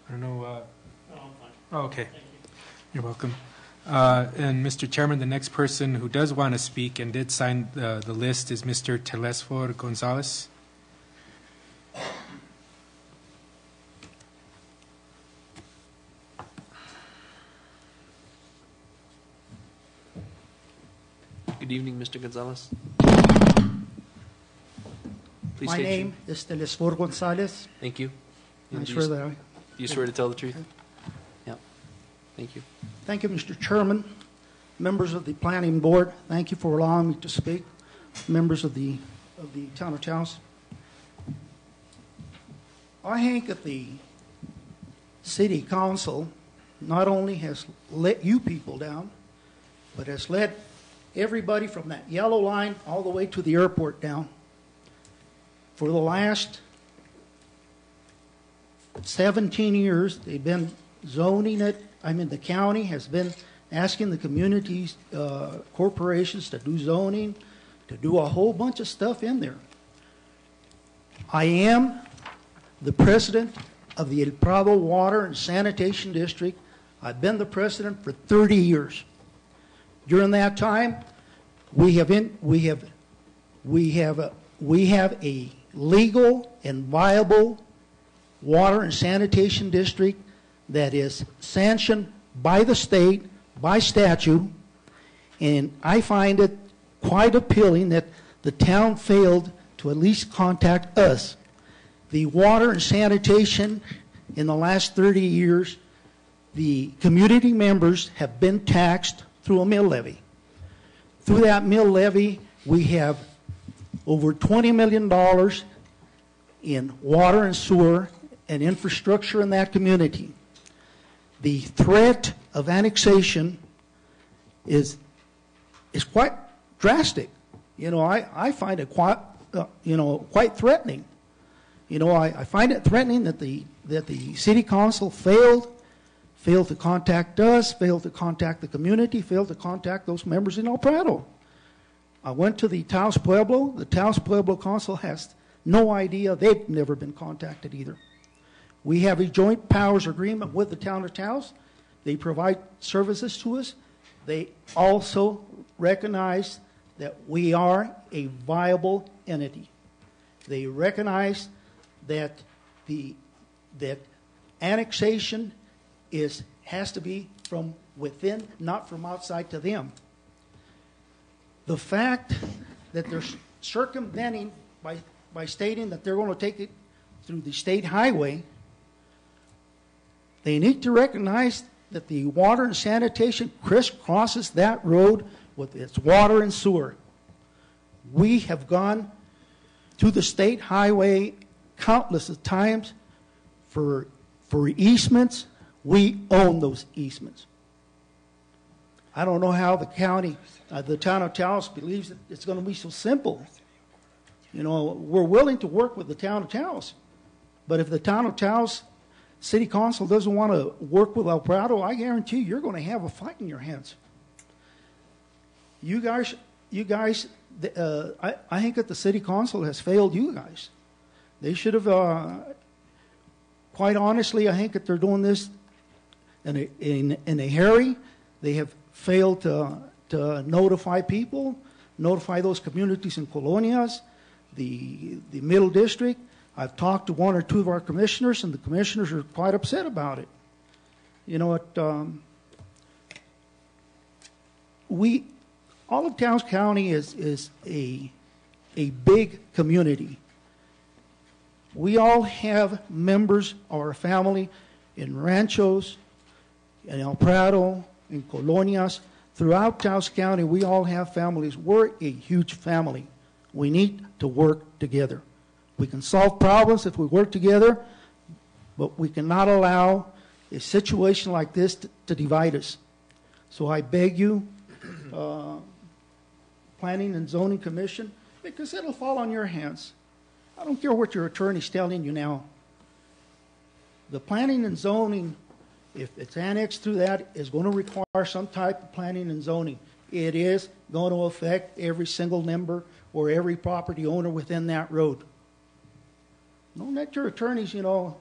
I don't know. No, I'm fine. Oh, okay. Thank you. You're welcome. And Mr. Chairman, the next person who does want to speak and did sign the list is Mr. Telesfor Gonzalez. Good evening, Mr. Gonzalez. Please My state name is Telesfor Gonzalez. Thank you. I And swear that do you swear to tell the truth? Yeah. Thank you. Thank you, Mr. Chairman, members of the Planning Board. Thank you for allowing me to speak. Members of the town of Taos. I think that the city council not only has let you people down, but has let everybody from that yellow line all the way to the airport down. For the last 17 years, they've been zoning it. I mean, the county has been asking the communities, corporations to do zoning, to do a whole bunch of stuff in there. I am the president of the El Prado Water and Sanitation District. I've been the president for 30 years. During that time, we have a legal and viable water and sanitation district that is sanctioned by the state, by statute, and I find it quite appealing that the town failed to at least contact us. The water and sanitation in the last 30 years, the community members have been taxed through a mill levy. Through that mill levy, we have over $20 million in water and sewer and infrastructure in that community. The threat of annexation is quite drastic. I find it quite threatening. I find it threatening that the city council failed to contact us, failed to contact the community, failed to contact those members in El Prado. I went to the Taos Pueblo. The Taos Pueblo Council has no idea. They've never been contacted either. We have a joint powers agreement with the town of Taos. They provide services to us. They also recognize that we are a viable entity. They recognize that that annexation has to be from within, not from outside to them. The fact that they're circumventing by stating that they're going to take it through the state highway, they need to recognize that the water and sanitation crisscrosses that road with its water and sewer. We have gone to the state highway countless of times for easements. We own those easements. I don't know how the county, the town of Taos believes that it's going to be so simple. We're willing to work with the town of Taos, but if the town of Taos City Council doesn't want to work with El Prado, I guarantee you're going to have a fight in your hands. You guys, I think that the City Council has failed you guys. They should have, quite honestly, I think that they're doing this in a hurry. They have failed to notify people, notify those communities in colonias, the Middle District. I've talked to one or two of our commissioners, and the commissioners are quite upset about it. All of Taos County is a big community. We all have members of our family in ranchos, in El Prado, in colonias. Throughout Taos County, we all have families. We're a huge family. We need to work together. We can solve problems if we work together, but we cannot allow a situation like this to divide us. So I beg you, Planning and Zoning Commission, because it'll fall on your hands. I don't care what your attorney's telling you now. The Planning and Zoning, if it's annexed through that, is going to require some type of planning and zoning. It is going to affect every single member or every property owner within that road. Don't let your attorneys, attorneys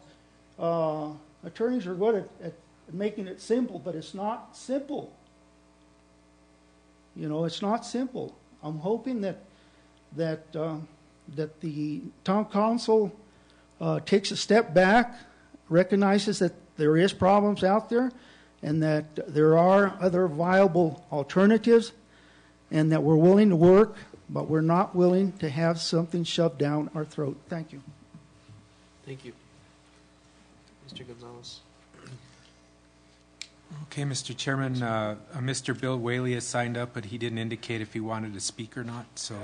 are good at making it simple, but it's not simple. It's not simple. I'm hoping that the town council takes a step back, recognizes that there is problems out there, and that there are other viable alternatives, and that we're willing to work, but we're not willing to have something shoved down our throat. Thank you. Thank you. Mr. Gonzalez. Okay, Mr. Chairman, Mr. Bill Whaley has signed up, but he didn't indicate if he wanted to speak or not, so.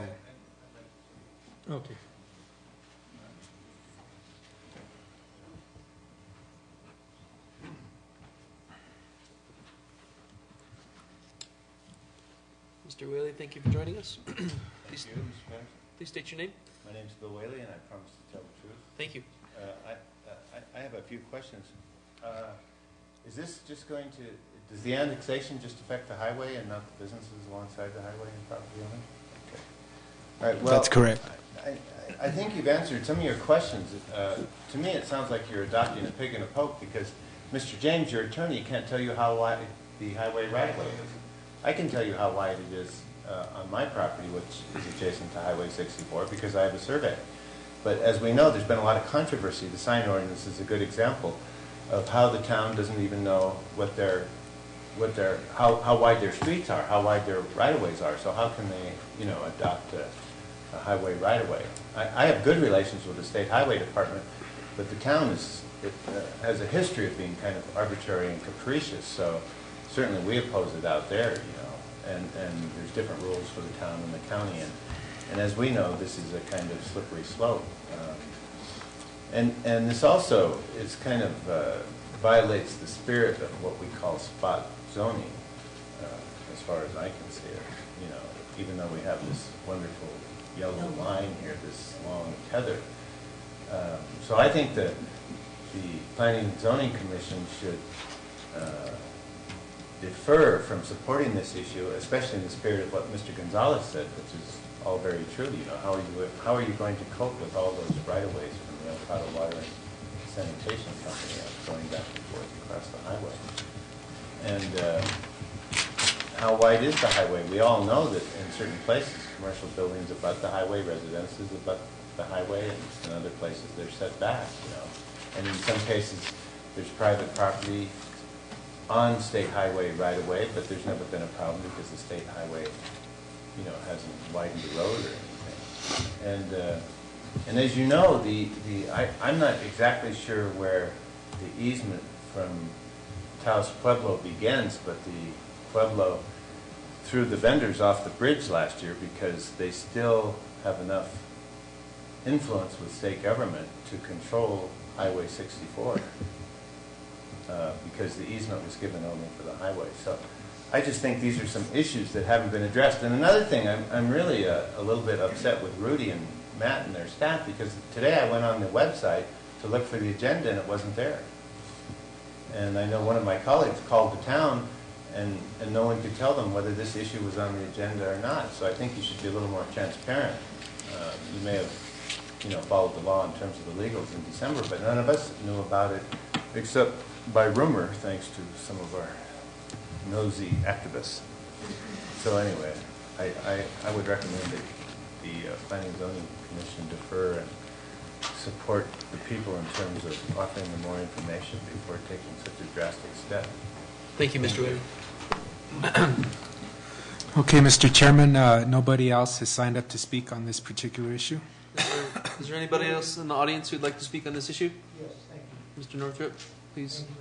Okay. Mr. Whaley, thank you for joining us. Please, Thank you, Mr. Mayor. please state your name. My name's Bill Whaley, and I promise to tell the truth. Thank you. I have a few questions. Is this just going to, does the annexation just affect the highway and not the businesses alongside the highway and property owner? Okay. All right, well, That's correct. I think you've answered some of your questions. To me, it sounds like you're adopting a pig in a poke because, Mr. James, your attorney, can't tell you how wide the highway right-of-way is. I can tell you how wide it is on my property, which is adjacent to Highway 64, because I have a survey. But as we know, there's been a lot of controversy. The sign ordinance is a good example of how the town doesn't even know how wide their streets are, how wide their right-of-ways are. So how can they, adopt a highway right-of-way? I have good relations with the state highway department, but the town has a history of being kind of arbitrary and capricious. So certainly we oppose it out there, and there's different rules for the town and the county. And as we know, this is a kind of slippery slope. And this also is kind of violates the spirit of what we call spot zoning, as far as I can see it. Even though we have this wonderful yellow line here, this long tether. So I think that the Planning and Zoning Commission should defer from supporting this issue, especially in the spirit of what Mr. Gonzalez said, which is all very true. How are you going to cope with all those right-of-ways from the El Prado Water and Sanitation Company going back and forth across the highway? And how wide is the highway? We all know that in certain places, commercial buildings abut the highway, residences abut the highway, and in other places they're set back. And in some cases, there's private property on state highway right away, but there's never been a problem because the state highway, hasn't widened the road or anything. And as you know, I'm not exactly sure where the easement from Taos Pueblo begins, but the Pueblo threw the vendors off the bridge last year because they still have enough influence with state government to control Highway 64. Because the easement was given only for the highway. So I just think these are some issues that haven't been addressed. And another thing, I'm really a little bit upset with Rudy and Matt and their staff, because today I went on the website to look for the agenda and it wasn't there. And I know one of my colleagues called the town and no one could tell them whether this issue was on the agenda or not. So I think you should be a little more transparent. You may have followed the law in terms of the legals in December, but none of us knew about it except by rumor, thanks to some of our nosy activists. So anyway, I would recommend that the Planning and Zoning Commission defer and support the people in terms of offering them more information before taking such a drastic step. Thank you, Mr. Whaley. Okay, Mr. Chairman, nobody else has signed up to speak on this particular issue. Is there anybody else in the audience who'd like to speak on this issue? Yes, thank you. Mr. Northrup, please. Thank you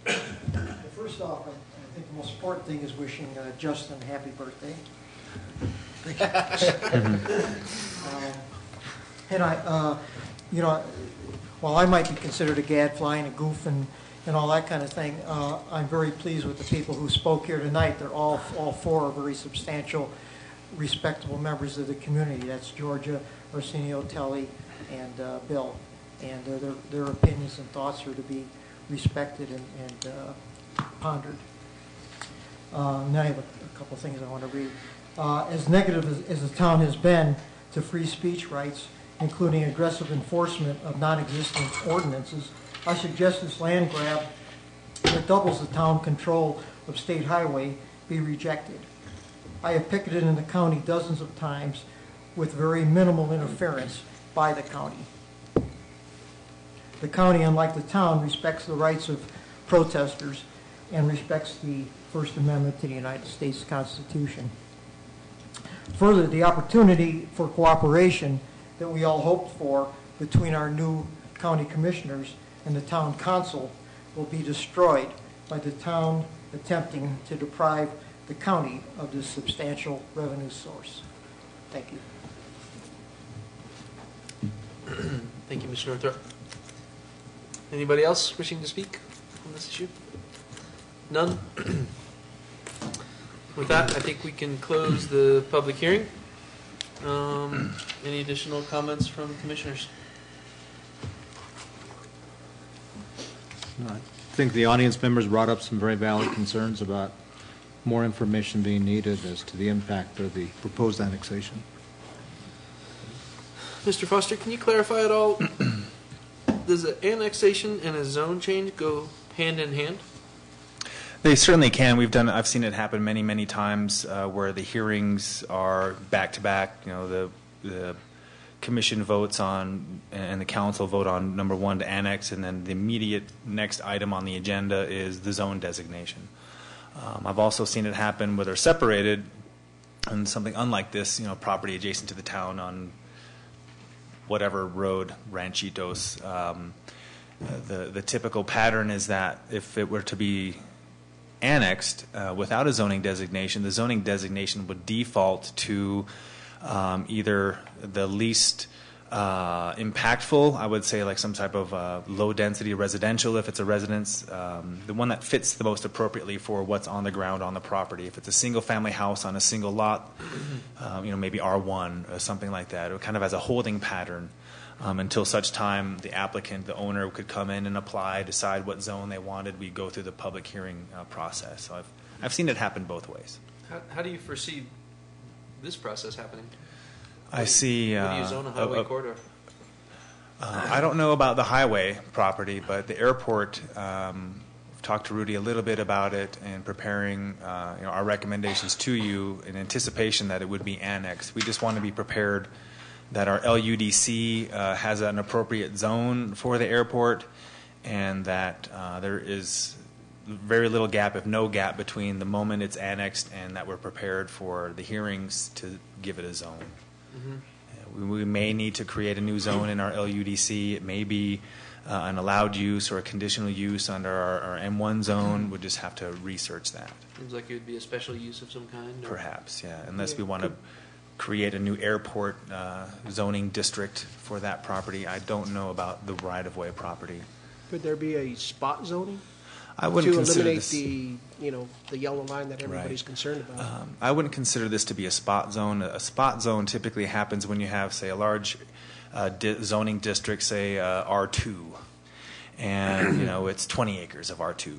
very much. First off, I think the most important thing is wishing Justin a happy birthday. And while I might be considered a gadfly and a goof and all that kind of thing, I'm very pleased with the people who spoke here tonight. They're all four are very substantial, respectable members of the community. That's Georgia, Arsenio, Telly, and Bill. And their opinions and thoughts are to be respected and pondered. Now I have a couple things I want to read. As negative as the town has been to free speech rights, including aggressive enforcement of non-existent ordinances, I suggest this land grab that doubles the town control of state highway be rejected. I have picketed in the county dozens of times with very minimal interference by the county. The county, unlike the town, respects the rights of protesters and respects the First Amendment to the United States Constitution. Further, the opportunity for cooperation that we all hoped for between our new county commissioners and the town council will be destroyed by the town attempting to deprive the county of this substantial revenue source. Thank you. Thank you, Mr. Northrup. Anybody else wishing to speak on this issue? None? With that, I think we can close the public hearing. Any additional comments from commissioners? I think the audience members brought up some very valid concerns about more information being needed as to the impact of the proposed annexation. Mr. Foster, can you clarify at all? Does an annexation and a zone change go hand in hand? They certainly can. I've seen it happen many, many times where the hearings are back to back. You know, the commission votes on and the council vote on number one to annex, and then the immediate next item on the agenda is the zone designation. I've also seen it happen where they're separated, and something unlike this, you know, property adjacent to the town on whatever road, Ranchitos. The typical pattern is that if it were to be annexed without a zoning designation, the zoning designation would default to either the least impactful, I would say like some type of low density residential if it's a residence, the one that fits the most appropriately for what's on the ground on the property. If it's a single family house on a single lot, you know, maybe R1 or something like that, or kind of as a holding pattern until such time the applicant, the owner, could come in and apply, decide what zone they wanted. We go through the public hearing process. So I've seen it happen both ways. How do you foresee this process happening? I see. What do you zone a highway corridor? I don't know about the highway property, but the airport. We've talked to Rudy a little bit about it and preparing you know, our recommendations to you in anticipation that it would be annexed. We just want to be prepared that our LUDC has an appropriate zone for the airport, and that there is very little gap, if no gap, between the moment it's annexed and that we're prepared for the hearings to give it a zone. Mm-hmm. We may need to create a new zone in our LUDC. It may be an allowed use or a conditional use under our M1 zone. We'll just have to research that. Seems like it would be a special use of some kind. Or? Perhaps, yeah, unless we want to create a new airport zoning district for that property. I don't know about the right-of-way property. Could there be a spot zoning? I wouldn't to consider eliminate this, the yellow line that everybody's right. concerned about. I wouldn't consider this to be a spot zone. A spot zone typically happens when you have, say, a large zoning district, say R2, and you know it's 20 acres of R2,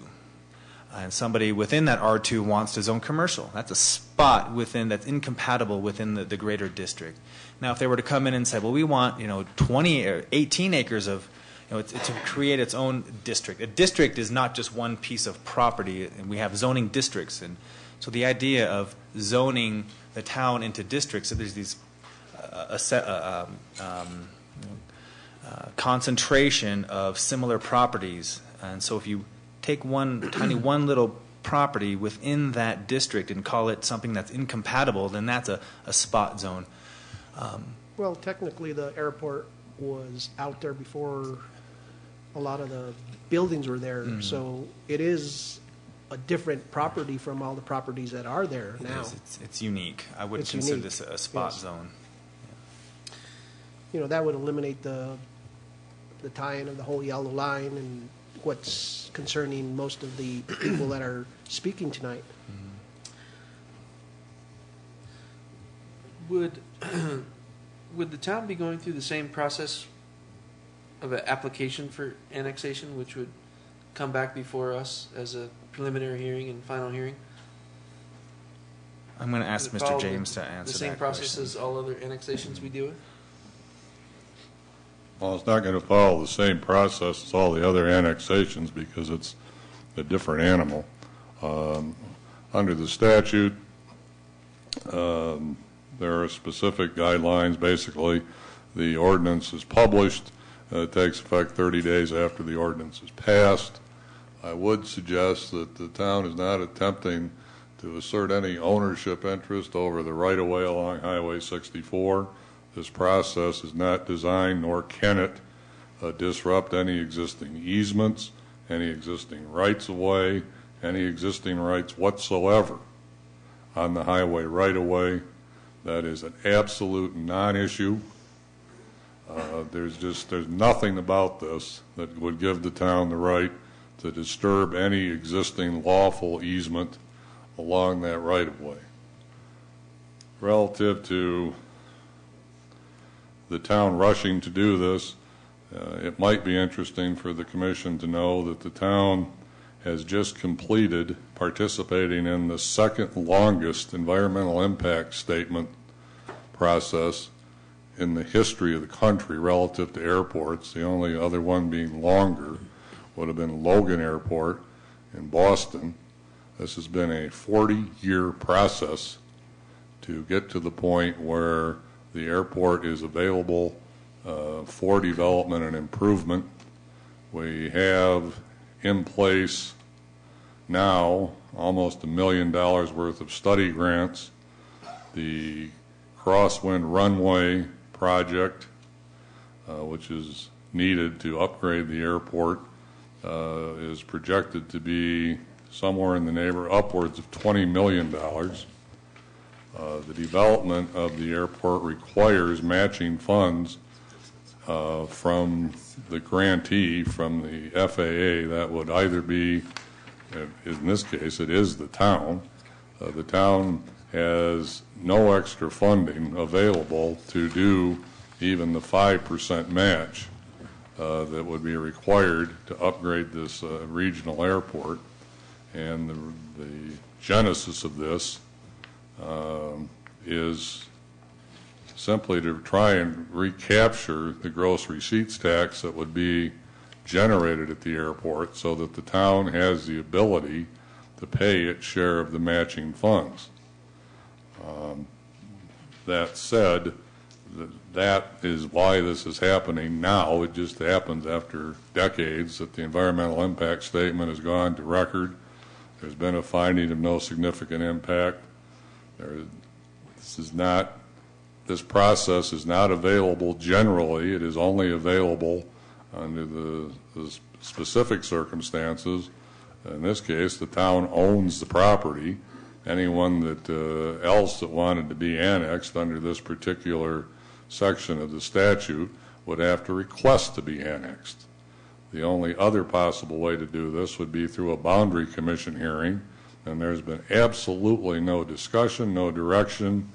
and somebody within that R2 wants to zone commercial. That's a spot within that's incompatible within the greater district. Now, if they were to come in and say, well, we want 20 or 18 acres of it's to create its own district. A district is not just one piece of property, and we have zoning districts. And so the idea of zoning the town into districts, so there's these concentration of similar properties. And so if you take one little property within that district and call it something that's incompatible, then that's a spot zone. Well, technically, the airport was out there before a lot of the buildings were there, so it is a different property from all the properties that are there now. It's unique. I wouldn't consider this a spot zone. Yeah. That would eliminate the tie-in of the whole yellow line and what's concerning most of the people that are speaking tonight. Would the town be going through the same process of an application for annexation, which would come back before us as a preliminary hearing and final hearing? I'm going to ask Mr. James to answer that question. The same process as all other annexations we deal with? Well, it's not going to follow the same process as all the other annexations because it's a different animal. Under the statute, there are specific guidelines. Basically, the ordinance is published. It takes effect 30 days after the ordinance is passed. I would suggest that the town is not attempting to assert any ownership interest over the right-of-way along Highway 64. This process is not designed, nor can it disrupt any existing easements, any existing rights-of-way, any existing rights whatsoever on the highway right-of-way. That is an absolute non-issue. There's nothing about this that would give the town the right to disturb any existing lawful easement along that right-of-way. Relative to the town rushing to do this, it might be interesting for the commission to know that the town has just completed participating in the second longest environmental impact statement process in the history of the country relative to airports. The only other one being longer would have been Logan Airport in Boston. This has been a 40-year process to get to the point where the airport is available for development and improvement. We have in place now almost $1 million worth of study grants. The Crosswind Runway project, which is needed to upgrade the airport, is projected to be somewhere in the neighborhood upwards of $20 million. The development of the airport requires matching funds from the grantee, from the FAA. That would either be, in this case, it is the town. The town has no extra funding available to do even the 5% match that would be required to upgrade this regional airport. And the genesis of this is simply to try and recapture the gross receipts tax that would be generated at the airport so that the town has the ability to pay its share of the matching funds. That said, that is why this is happening now. It just happens after decades that the environmental impact statement has gone to record. There's been a finding of no significant impact. This process is not available generally. It is only available under the specific circumstances. In this case, the town owns the property. Anyone that else that wanted to be annexed under this particular section of the statute would have to request to be annexed. The only other possible way to do this would be through a boundary commission hearing, and there's been absolutely no discussion, no direction,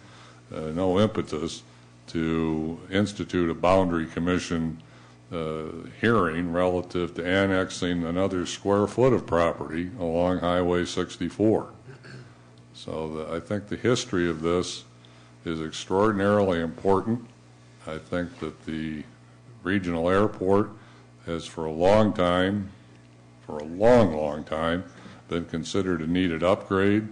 no impetus to institute a boundary commission hearing relative to annexing another square foot of property along Highway 64. So I think the history of this is extraordinarily important. I think that the regional airport has for a long time, been considered a needed upgrade.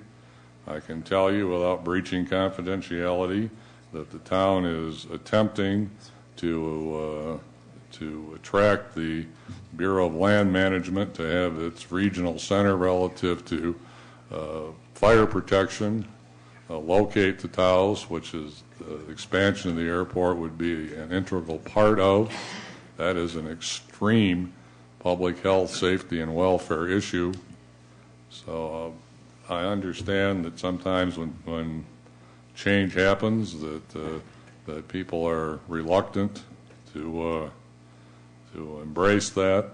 I can tell you without breaching confidentiality that the town is attempting to attract the Bureau of Land Management to have its regional center relative to fire protection, locate the Taos, which is the expansion of the airport would be an integral part of. That is an extreme public health, safety, and welfare issue. So I understand that sometimes when change happens that people are reluctant to embrace that,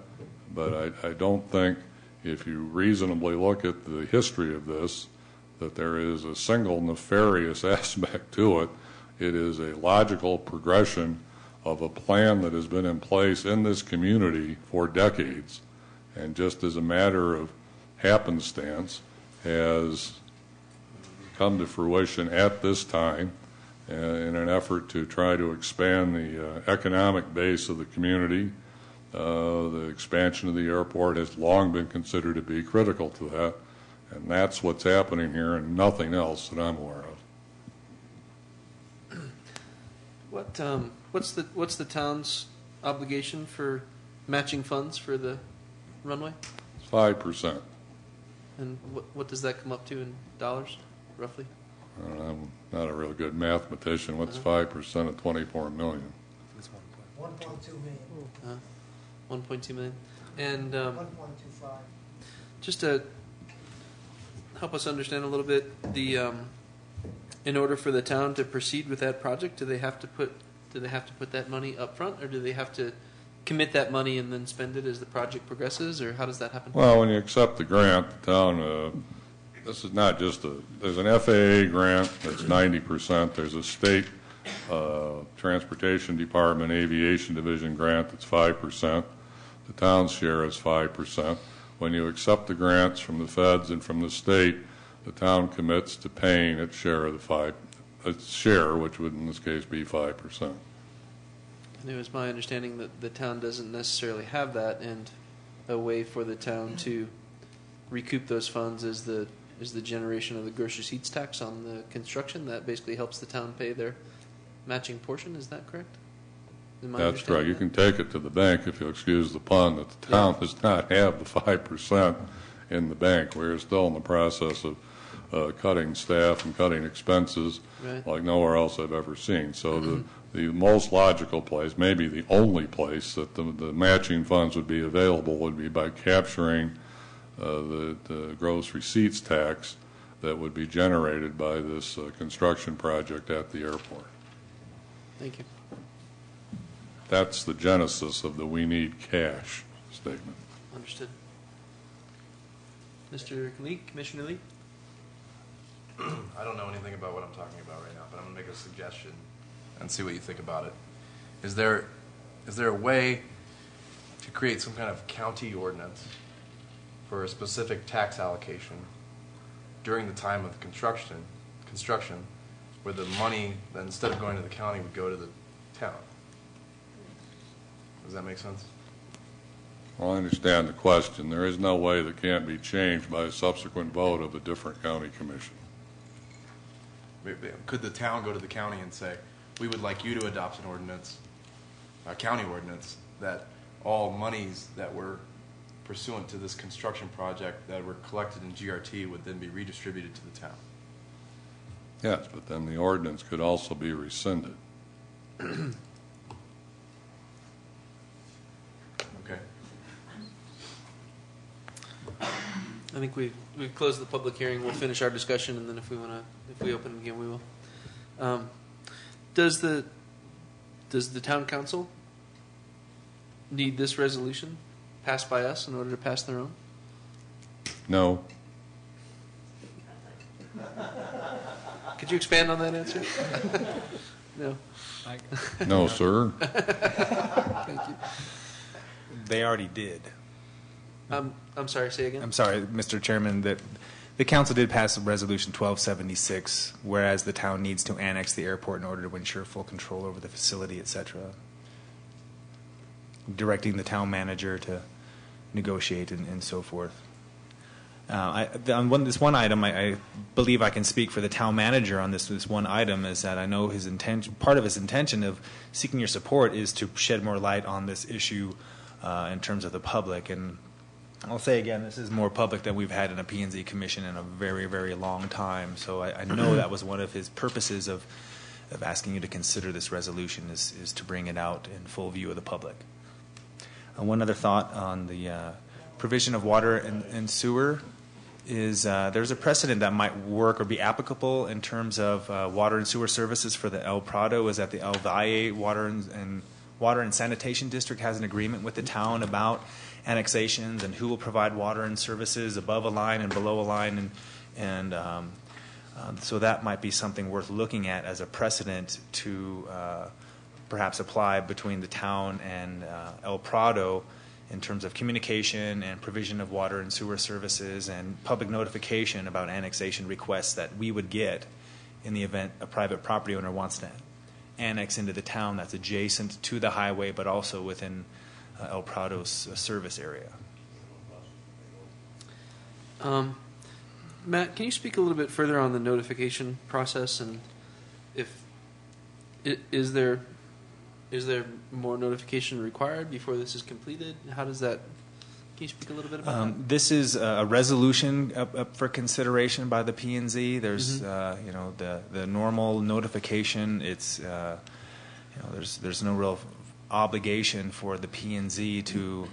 but I don't think if you reasonably look at the history of this that there is a single nefarious aspect to it. It is a logical progression of a plan that has been in place in this community for decades, and just as a matter of happenstance has come to fruition at this time in an effort to try to expand the economic base of the community. The expansion of the airport has long been considered to be critical to that, and that's what's happening here and nothing else that I'm aware of. What's the town's obligation for matching funds for the runway? 5%. And what does that come up to in dollars, roughly? I'm not a real good mathematician. What's 5% of 24 million? It's 1.2 million. 1.2 million. And 1.25. just to help us understand a little bit, in order for the town to proceed with that project, do they have to put that money up front, or do they have to commit that money and then spend it as the project progresses, or how does that happen? Well, when you accept the grant, the town this is not just there's an FAA grant that's 90%. There's a state Transportation Department Aviation Division grant that's 5%. The town's share is 5%. When you accept the grants from the feds and from the state, the town commits to paying its share of its share, which would in this case be 5%. And it was my understanding that the town doesn't necessarily have that, and a way for the town to recoup those funds is the generation of the gross receipts tax on the construction. That basically helps the town pay their matching portion. Is that correct? That's correct. You can take it to the bank, if you'll excuse the pun, that the town does not have the 5% in the bank. We're still in the process of cutting staff and cutting expenses like nowhere else I've ever seen. So the most logical place, maybe the only place that the matching funds would be available would be by capturing the gross receipts tax that would be generated by this construction project at the airport. Thank you. That's the genesis of the "we need cash" statement. Understood. Mr. Lee, Commissioner Lee? I don't know anything about what I'm talking about right now, but I'm going to make a suggestion and see what you think about it. Is there a way to create some kind of county ordinance for a specific tax allocation during the time of the construction, where the money, then instead of going to the county, would go to the town? Does that make sense? Well, I understand the question. There is no way that can't be changed by a subsequent vote of a different county commission. Could the town go to the county and say, we would like you to adopt an ordinance, a county ordinance, that all monies that were pursuant to this construction project that were collected in GRT would then be redistributed to the town? Yes, but then the ordinance could also be rescinded. Okay. I think we've closed the public hearing. We'll finish our discussion, and then if we open it again, we will. Does the town council need this resolution passed by us in order to pass their own? No. Could you expand on that answer? No. No, sir. Thank you. They already did. I'm sorry, say again? I'm sorry, Mr. Chairman, that the council did pass Resolution 1276, whereas the town needs to annex the airport in order to ensure full control over the facility, etc., directing the town manager to negotiate and so forth. On this one item, I believe I can speak for the town manager on this one item, is that I know his intention, part of his intention of seeking your support is to shed more light on this issue in terms of the public. And I'll say again, this is more public than we've had in a P&Z commission in a very, very long time. So I know that was one of his purposes of asking you to consider this resolution is to bring it out in full view of the public. One other thought on the provision of water and sewer is there's a precedent that might work or be applicable in terms of water and sewer services for the El Prado, is that the El Valle Water and Sanitation District has an agreement with the town about annexations and who will provide water and services above a line and below a line, and so that might be something worth looking at as a precedent to perhaps apply between the town and El Prado in terms of communication and provision of water and sewer services and public notification about annexation requests that we would get in the event a private property owner wants to annex into the town that's adjacent to the highway but also within El Prado's service area. Matt, can you speak a little bit further on the notification process, and is there more notification required before this is completed? How does that? Can you speak a little bit about that? This is a resolution up for consideration by the P&Z. There's the normal notification. It's there's no real obligation for the P&Z to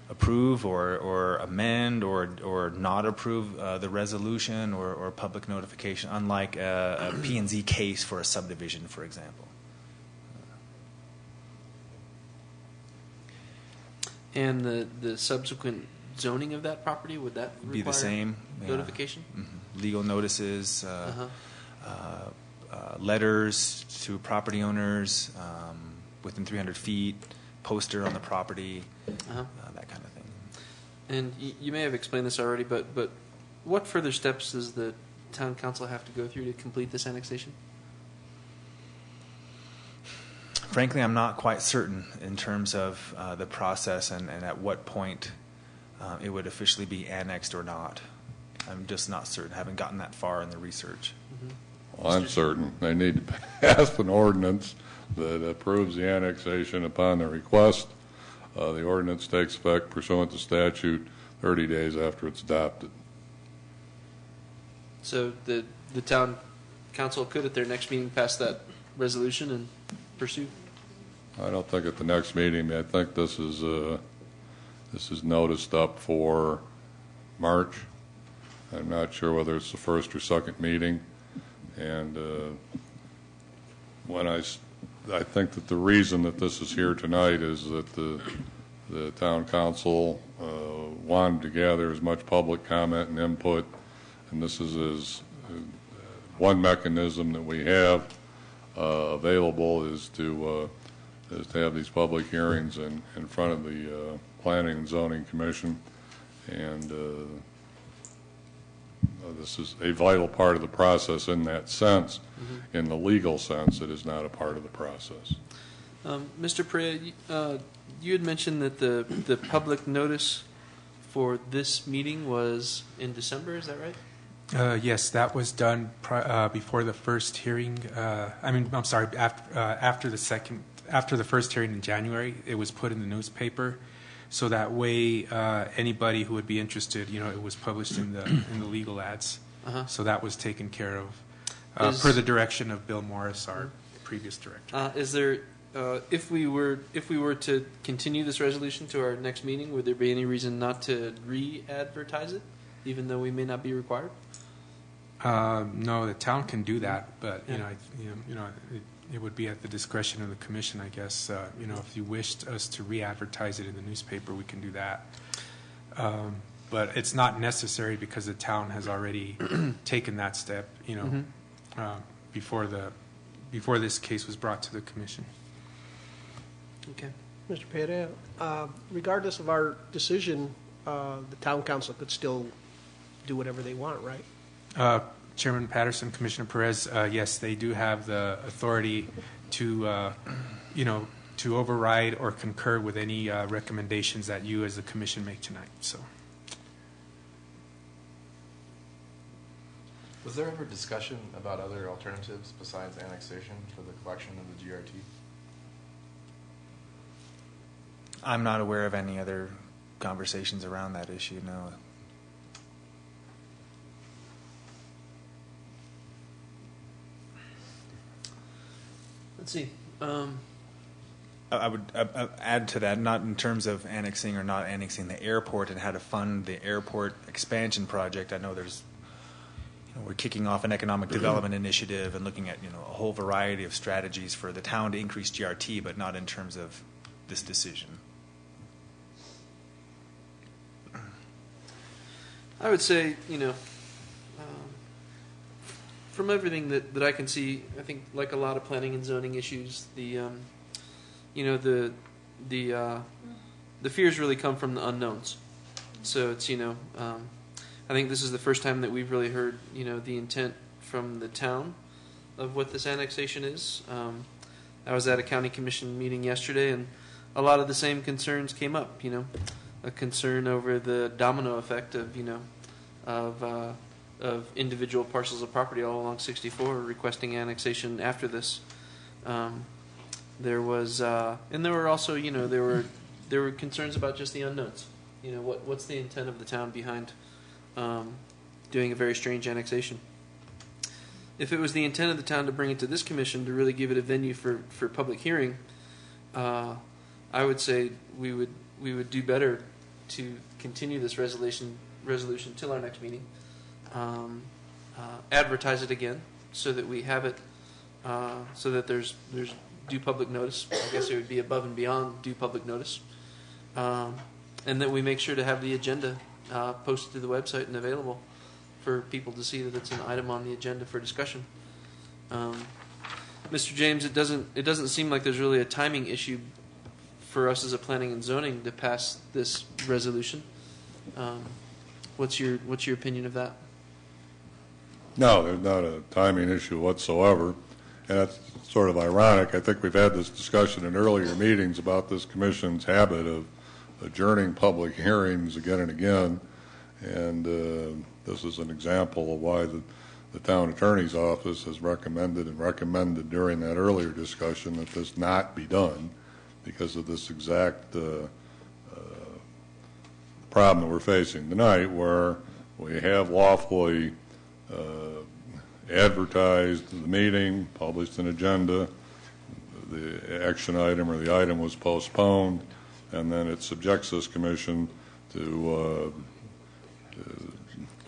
approve or amend or not approve the resolution or public notification, unlike a P&Z case for a subdivision, for example. And the subsequent zoning of that property, would that require be the same notification? Mm-hmm. legal notices, letters to property owners within 300 feet, poster on the property, that kind of thing. And you may have explained this already, but what further steps does the town council have to go through to complete this annexation? Frankly, I'm not quite certain in terms of the process and at what point it would officially be annexed or not. I'm just not certain. I haven't gotten that far in the research. Well, I'm certain they need to pass an ordinance that approves the annexation upon the request. The ordinance takes effect pursuant to statute 30 days after it's adopted. So the town council could at their next meeting pass that resolution and pursue? I don't think at the next meeting. I think this is noticed up for March. I'm not sure whether it's the first or second meeting. And when I think that the reason that this is here tonight is that the town council wanted to gather as much public comment and input, and this is one mechanism that we have available is to have these public hearings in front of the Planning and Zoning Commission, and this is a vital part of the process in that sense. Mm-hmm. In the legal sense, it is not a part of the process. Mr. Perea, you had mentioned that the public notice for this meeting was in December, is that right? Yes, that was done before the first hearing. After the first hearing in January, it was put in the newspaper, so that way anybody who would be interested, it was published in the legal ads. So that was taken care of per the direction of Bill Morris, our previous director. Is there, if we were to continue this resolution to our next meeting, would there be any reason not to re-advertise it, even though we may not be required? No, the town can do that, but it would be at the discretion of the commission, I guess. If you wished us to re-advertise it in the newspaper, we can do that. But it's not necessary because the town has already taken that step. Before this case was brought to the commission. Okay, Mr. Perea, regardless of our decision, the town council could still do whatever they want, right? Chairman Patterson, Commissioner Perez, yes, they do have the authority to, to override or concur with any recommendations that you as the commission make tonight. So, was there ever discussion about other alternatives besides annexation for the collection of the GRT? I'm not aware of any other conversations around that issue, no. Let's see. I would add to that, not in terms of annexing or not annexing the airport and how to fund the airport expansion project. I know there's, we're kicking off an economic development initiative and looking at, a whole variety of strategies for the town to increase GRT, but not in terms of this decision. I would say, from everything that I can see, I think like a lot of planning and zoning issues, the fears really come from the unknowns. So it's, I think this is the first time that we've really heard, the intent from the town of what this annexation is. I was at a county commission meeting yesterday, and a lot of the same concerns came up, a concern over the domino effect of, of individual parcels of property all along 64 requesting annexation after this. There was, and there were also, there were concerns about just the unknowns. What's the intent of the town behind doing a very strange annexation? If it was the intent of the town to bring it to this commission to really give it a venue for public hearing, I would say we would do better to continue this resolution till our next meeting. Advertise it again so that we have it, so that there's due public notice. I guess it would be above and beyond due public notice, and that we make sure to have the agenda posted to the website and available for people to see that it's an item on the agenda for discussion. Mr. James, it doesn't seem like there's really a timing issue for us as a planning and zoning to pass this resolution. What's your opinion of that? No, there's not a timing issue whatsoever, and that's sort of ironic. I think we've had this discussion in earlier meetings about this commission's habit of adjourning public hearings again and again, and this is an example of why the town attorney's office has recommended during that earlier discussion that this not be done because of this exact problem that we're facing tonight, where we have lawfully advertised the meeting, published an agenda, the action item or the item was postponed, and then it subjects this commission to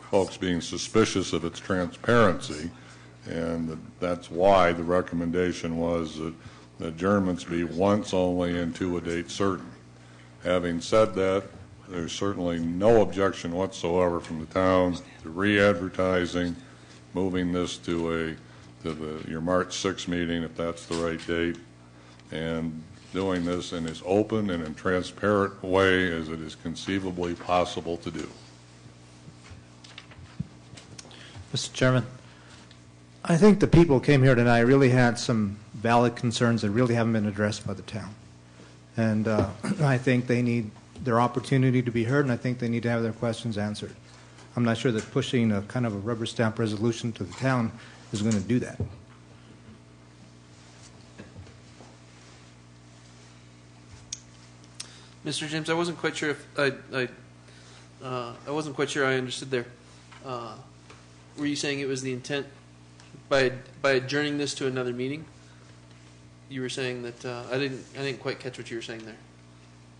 folks being suspicious of its transparency, and that's why the recommendation was that adjournments be once only and to a date certain. Having said that, there's certainly no objection whatsoever from the town to re-advertising, moving this to your March 6th meeting, if that's the right date, and doing this in as open and in transparent way as it is conceivably possible to do. Mr. Chairman, I think the people who came here tonight really had some valid concerns that really haven't been addressed by the town. And I think they need their opportunity to be heard, and I think they need to have their questions answered. I'm not sure that pushing a kind of a rubber stamp resolution to the town is going to do that. Mr. James, I wasn't quite sure if I wasn't quite sure I understood there. Were you saying it was the intent by adjourning this to another meeting? You were saying that I didn't quite catch what you were saying there.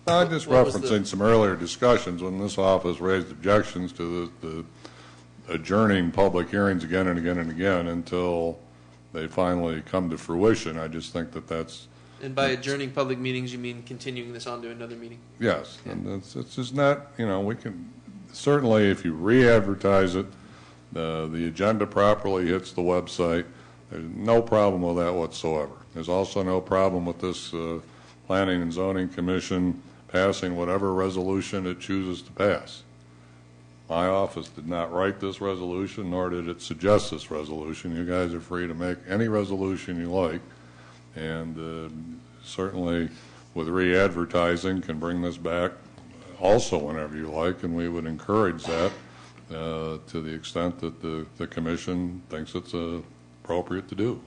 I'm just referencing some earlier discussions when this office raised objections to the adjourning public hearings again and again and again until they finally come to fruition. I just think that that's... And by adjourning public meetings, you mean continuing this on to another meeting? Yes, yeah. And it's just not, we can, certainly if you re-advertise it, the agenda properly hits the website, there's no problem with that whatsoever. There's also no problem with this Planning and Zoning Commission passing whatever resolution it chooses to pass. My office did not write this resolution, nor did it suggest this resolution. You guys are free to make any resolution you like, and certainly with re-advertising can bring this back also whenever you like, and we would encourage that to the extent that the Commission thinks it's appropriate to do.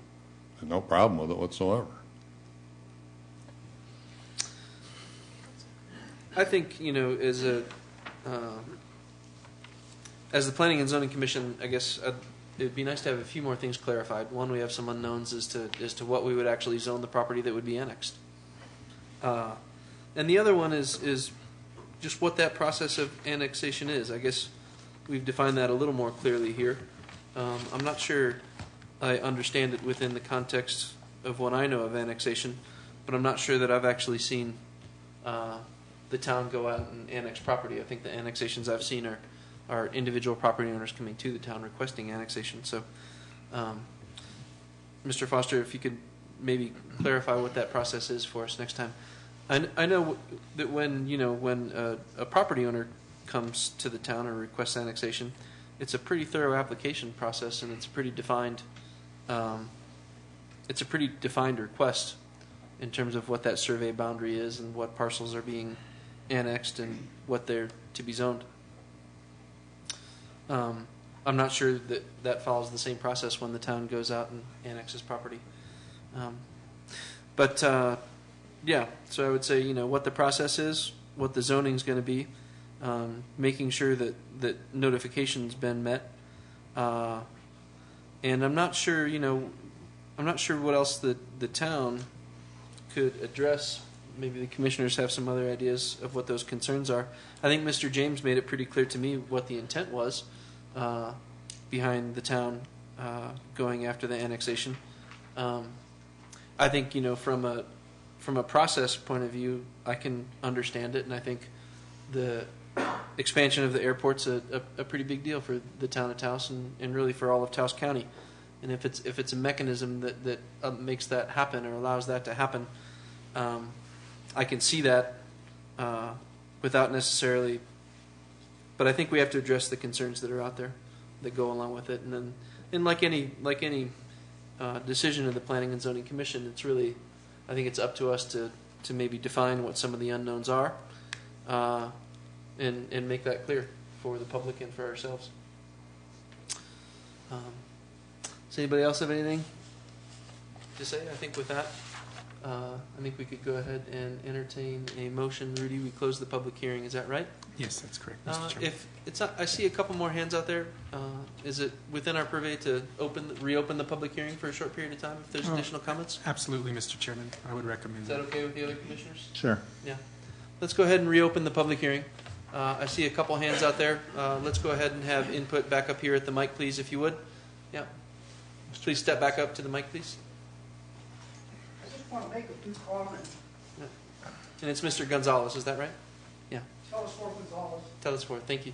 There's no problem with it whatsoever. I think, as the Planning and Zoning Commission, I guess it'd be nice to have a few more things clarified. One, we have some unknowns as to what we would actually zone the property that would be annexed. And the other one is just what that process of annexation is. I guess we've defined that a little more clearly here. I'm not sure I understand it within the context of what I know of annexation, but I'm not sure that I've actually seen the town go out and annex property. I think the annexations I've seen are individual property owners coming to the town requesting annexation. So, Mr. Foster, if you could maybe clarify what that process is for us next time. I know that when a property owner comes to the town or requests annexation, it's a pretty thorough application process, and it's a pretty defined request in terms of what that survey boundary is and what parcels are being annexed and what they're to be zoned. I'm not sure that follows the same process when the town goes out and annexes property. Yeah, so I would say, what the process is, what the zoning is going to be, making sure that notification's been met, and I'm not sure what else the town could address. Maybe the commissioners have some other ideas of what those concerns are. I think Mr. James made it pretty clear to me what the intent was behind the town going after the annexation. I think, from a process point of view, I can understand it, and I think expansion of the airport's a pretty big deal for the town of Taos and really for all of Taos County. And if it's a mechanism that makes that happen or allows that to happen, I can see that without necessarily. But I think we have to address the concerns that are out there that go along with it. And like any decision of the Planning and Zoning Commission, it's really, I think it's up to us to maybe define what some of the unknowns are, and make that clear for the public and for ourselves. Does anybody else have anything to say? I think with that, I think we could go ahead and entertain a motion. Rudy, we close the public hearing. Is that right? Yes, that's correct, Mr. Chairman. If it's not, I see a couple more hands out there. Is it within our purvey to reopen the public hearing for a short period of time if there's additional comments? Absolutely, Mr. Chairman. I would recommend Is that okay with the other commissioners? Sure. Yeah. Let's go ahead and reopen the public hearing. I see a couple hands out there. Let's go ahead and have input back up here at the mic, please, if you would. Yeah. Please step back up to the mic, please. I just want to make a few comments. Yeah. And it's Mr. Gonzalez, is that right? Yeah. Taos Gonzalez. Tell us more. Thank you.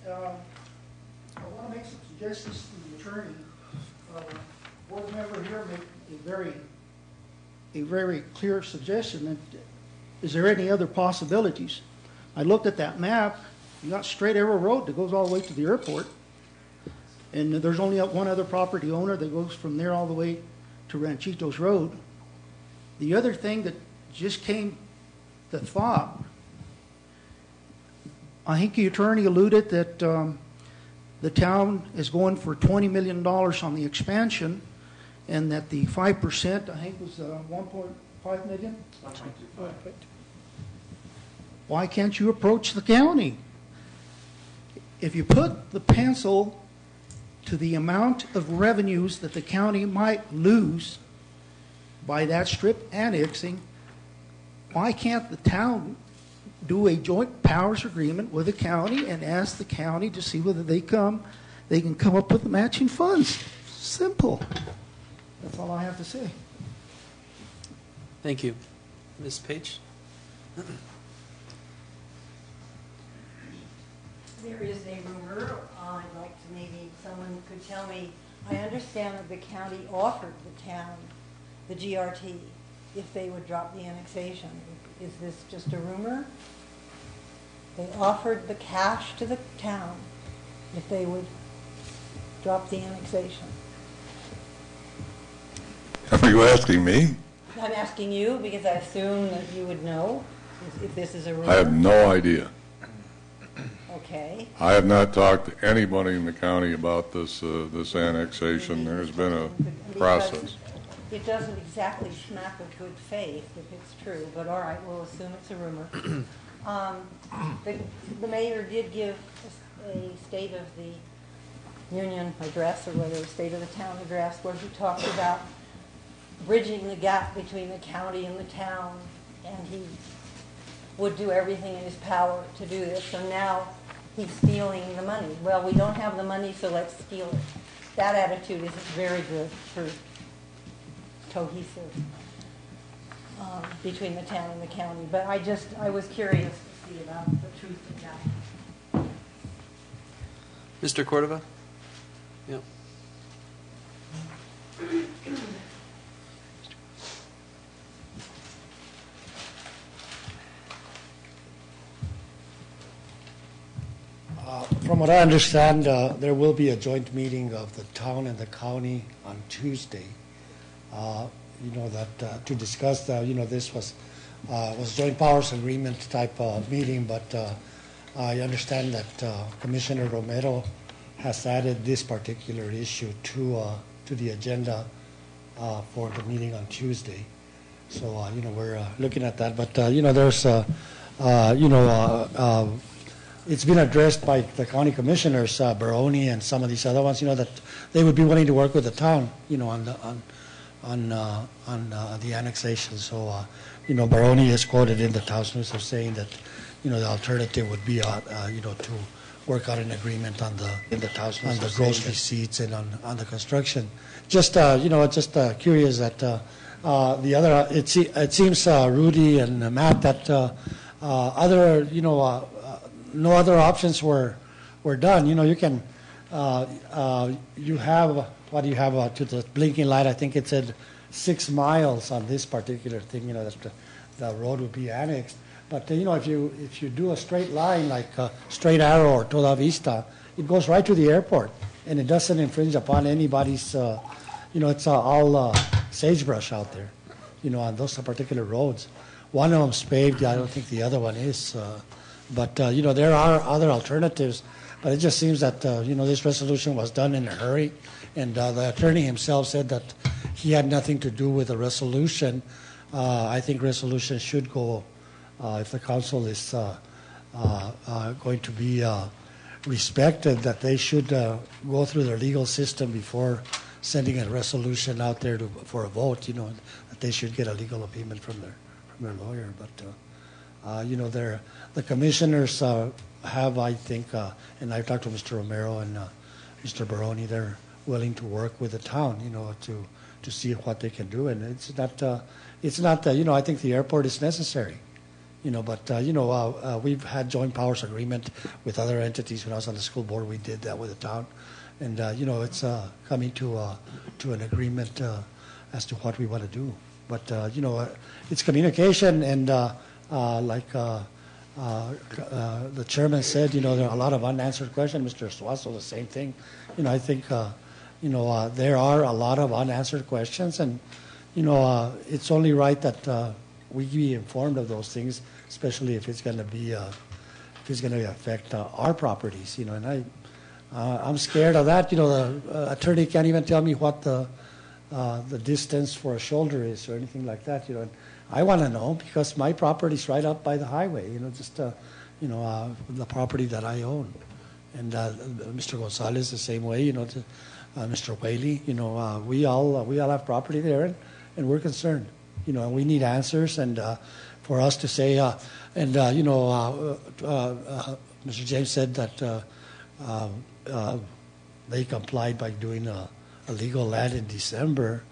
I want to make some suggestions to the attorney. Board member here made a very clear suggestion. That, is there any other possibilities? I looked at that map. You got straight arrow road that goes all the way to the airport. And there's only one other property owner that goes from there all the way to Ranchitos Road. The other thing that just came to thought, I think the attorney alluded that the town is going for $20 million on the expansion, and that the 5%, I think, was 1.5 million. Why can't you approach the county? If you put the pencil to the amount of revenues that the county might lose by that strip annexing, why can't the town do a joint powers agreement with the county and ask the county to see whether they can come up with matching funds? Simple. That's all I have to say. Thank you. Ms. Page? There is a rumor, I'd like to maybe someone could tell me, I understand that the county offered the town the GRT if they would drop the annexation. Is this just a rumor? They offered the cash to the town if they would drop the annexation. Are you asking me? I'm asking you because I assume that you would know if this is a rumor. I have no idea. Okay. I have not talked to anybody in the county about this annexation. There's been a process. It doesn't exactly smack of good faith if it's true, but all right, we'll assume it's a rumor. The mayor did give a State of the Union address, or whether a State of the Town address, where he talked about bridging the gap between the county and the town, and he would do everything in his power to do this. So now he's stealing the money. Well, we don't have the money, so let's steal it. That attitude isn't very good for cohesive between the town and the county. But I was curious to see about the truth of that. Mr. Cordova? Yeah. From what I understand, there will be a joint meeting of the town and the county on Tuesday. To discuss this was joint powers agreement type meeting, but I understand that Commissioner Romero has added this particular issue to the agenda for the meeting on Tuesday. So we're looking at that, but there's it's been addressed by the county commissioners, Baroni and some of these other ones, that they would be willing to work with the town, on the annexation. So, Baroni is quoted in the Taos News as saying that, the alternative would be, to work out an agreement on the gross receipts and on the construction. Just, curious that the other, it seems Rudy and Matt that other, no other options were done. You can, you have, what do you have to the blinking light? I think it said 6 miles on this particular thing, that the road would be annexed. But, if you do a straight line, like a straight arrow or toda vista, it goes right to the airport, and it doesn't infringe upon anybody's, it's all sagebrush out there, on those particular roads. One of them's paved. I don't think the other one is. But there are other alternatives. But it just seems that, this resolution was done in a hurry. And the attorney himself said that he had nothing to do with the resolution. I think resolution should go, if the council is going to be respected, that they should go through their legal system before sending a resolution out there for a vote, that they should get a legal opinion from their lawyer. But, the commissioners have, I think, and I've talked to Mr. Romero and Mr. Baroni, they're willing to work with the town, to see what they can do. And it's not, I think the airport is necessary, but, we've had joint powers agreement with other entities. When I was on the school board, we did that with the town. And, it's coming to an agreement as to what we want to do. But, it's communication, and like the chairman said, there are a lot of unanswered questions. Mr. Suazo, the same thing. I think, there are a lot of unanswered questions, and, it's only right that we be informed of those things, especially if it's going to be, affect our properties, and I'm scared of that. The attorney can't even tell me what the distance for a shoulder is or anything like that. And I want to know because my property's right up by the highway. The property that I own, and Mr. Gonzalez the same way. Mr. Whaley. We all have property there, and we're concerned. And we need answers, and for us to say, Mr. James said that. They complied by doing a legal land in December.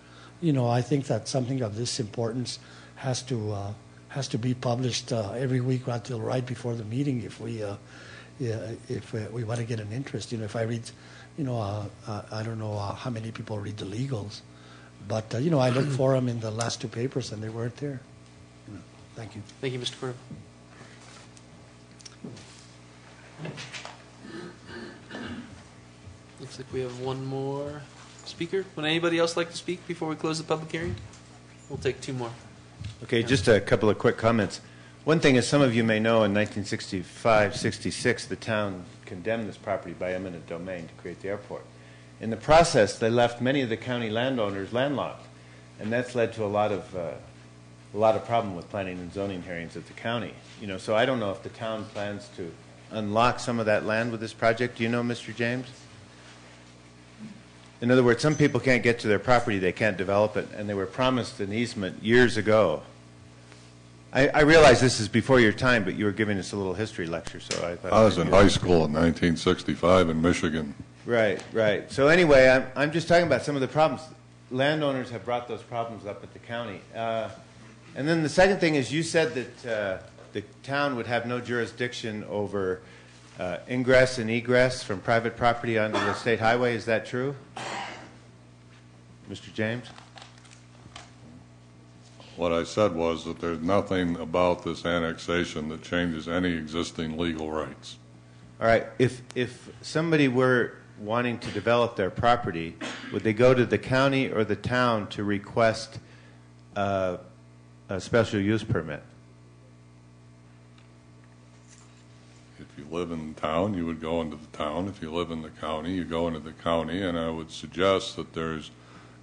I think that something of this importance has to be published every week until right before the meeting if we want to get an interest. If I read, I don't know how many people read the legals, but I looked for them in the last 2 papers and they weren't there. Thank you. Thank you, Mr. Cordova. Looks like we have one more speaker. Would anybody else like to speak before we close the public hearing? We'll take 2 more. Okay, just a couple of quick comments. One thing, as some of you may know, in 1965-66, the town condemned this property by eminent domain to create the airport. In the process, they left many of the county landowners landlocked, and that's led to a lot of problem with planning and zoning hearings at the county. So I don't know if the town plans to unlock some of that land with this project. Do you know, Mr. James? In other words, some people can't get to their property, they can't develop it, and they were promised an easement years ago. I realize this is before your time, but you were giving us a little history lecture, so I thought... I was in high school in 1965 in Michigan. Right. So anyway, I'm just talking about some of the problems. Landowners have brought those problems up at the county. And then the second thing is you said that the town would have no jurisdiction over ingress and egress from private property onto the state highway. Is that true? Mr. James? What I said was that there's nothing about this annexation that changes any existing legal rights. All right. If somebody were wanting to develop their property, would they go to the county or the town to request a special use permit? If you live in town, you would go into the town. If you live in the county, you go into the county, and I would suggest that there's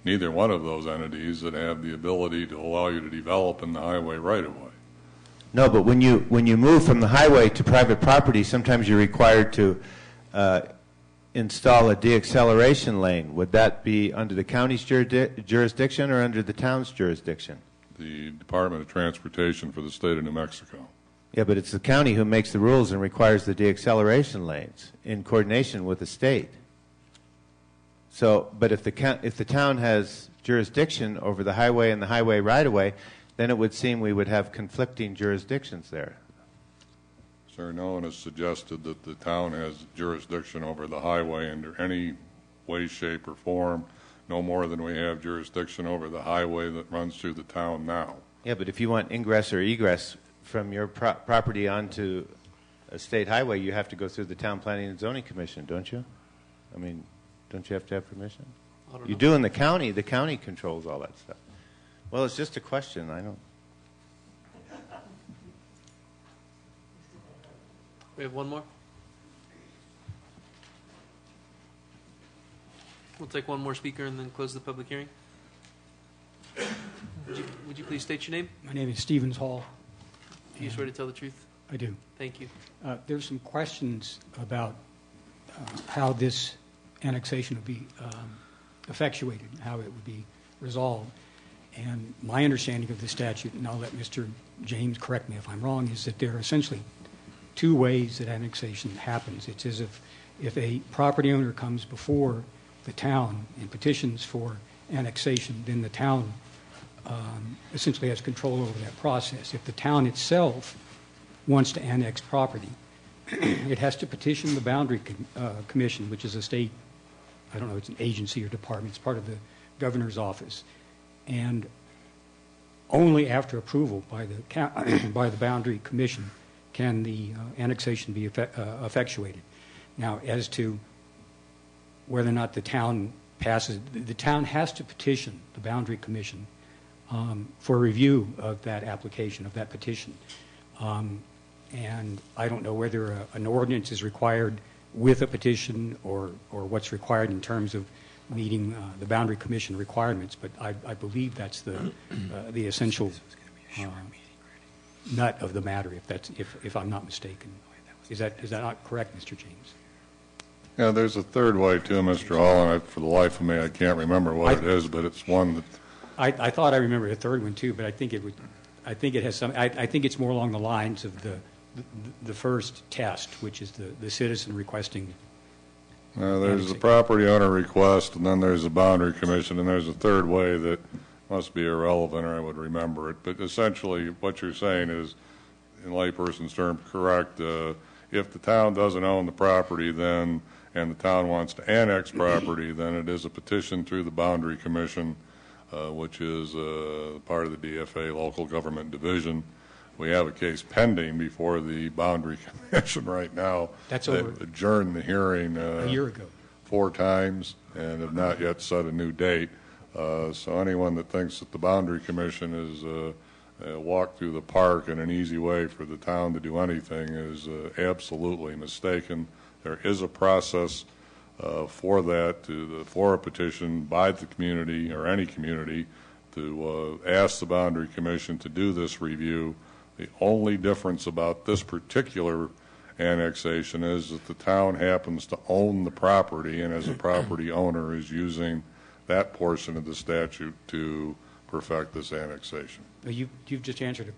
neither one of those entities that have the ability to allow you to develop in the highway right-of-way. No, but when you move from the highway to private property, sometimes you're required to install a deacceleration lane. Would that be under the county's jurisdiction or under the town's jurisdiction? The Department of Transportation for the state of New Mexico. Yeah, but it's the county who makes the rules and requires the deacceleration lanes in coordination with the state. So, but if the town has jurisdiction over the highway and the highway right-of-way, then it would seem we would have conflicting jurisdictions there. Sir, no one has suggested that the town has jurisdiction over the highway under any way, shape, or form, no more than we have jurisdiction over the highway that runs through the town now. Yeah, but if you want ingress or egress from your property onto a state highway, you have to go through the Town Planning and Zoning Commission, don't you? I mean, don't you have to have permission? You do in the county. The county controls all that stuff. Well, it's just a question. I don't. We have one more. We'll take one more speaker and then close the public hearing. Would you please state your name? My name is Stevens Hall. Do you swear to tell the truth? I do. Thank you. There's some questions about how this annexation would be effectuated, how it would be resolved. And my understanding of the statute, and I'll let Mr. James correct me if I'm wrong, is that there are essentially two ways that annexation happens. It's as if a property owner comes before the town and petitions for annexation, then the town essentially has control over that process. If the town itself wants to annex property, it has to petition the Boundary Commission, which is a state, I don't know, it's an agency or department, it's part of the governor's office. And only after approval by the Boundary Commission can the annexation be effectuated. Now, as to whether or not the town passes, the town has to petition the Boundary Commission for review of that application, of that petition. And I don't know whether an ordinance is required with a petition or what's required in terms of meeting the Boundary Commission requirements, but I believe that's the essential nut of the matter, if I'm not mistaken. Is that not correct, Mr. James? Yeah, there's a third way too, Mr. Hall, and for the life of me, I can't remember what it is, but it's one that. I thought I remembered a third one too, but I think it has some. I think it's more along the lines of the first test, which is the citizen requesting. There's the property owner request, and then there's the Boundary Commission, and there's a third way that must be irrelevant, or I would remember it. But essentially, what you're saying is, in layperson's terms, correct. If the town doesn't own the property, then and the town wants to annex property, then it is a petition through the Boundary Commission, which is part of the DFA Local Government Division. We have a case pending before the Boundary Commission right now. That's over. They adjourned the hearing a year ago 4 times and have not yet set a new date. So anyone that thinks that the Boundary Commission is a walk through the park and an easy way for the town to do anything is absolutely mistaken. There is a process for that, for a petition by the community or any community to ask the Boundary Commission to do this review. The only difference about this particular annexation is that the town happens to own the property, and as a property owner is using that portion of the statute to perfect this annexation. You've just answered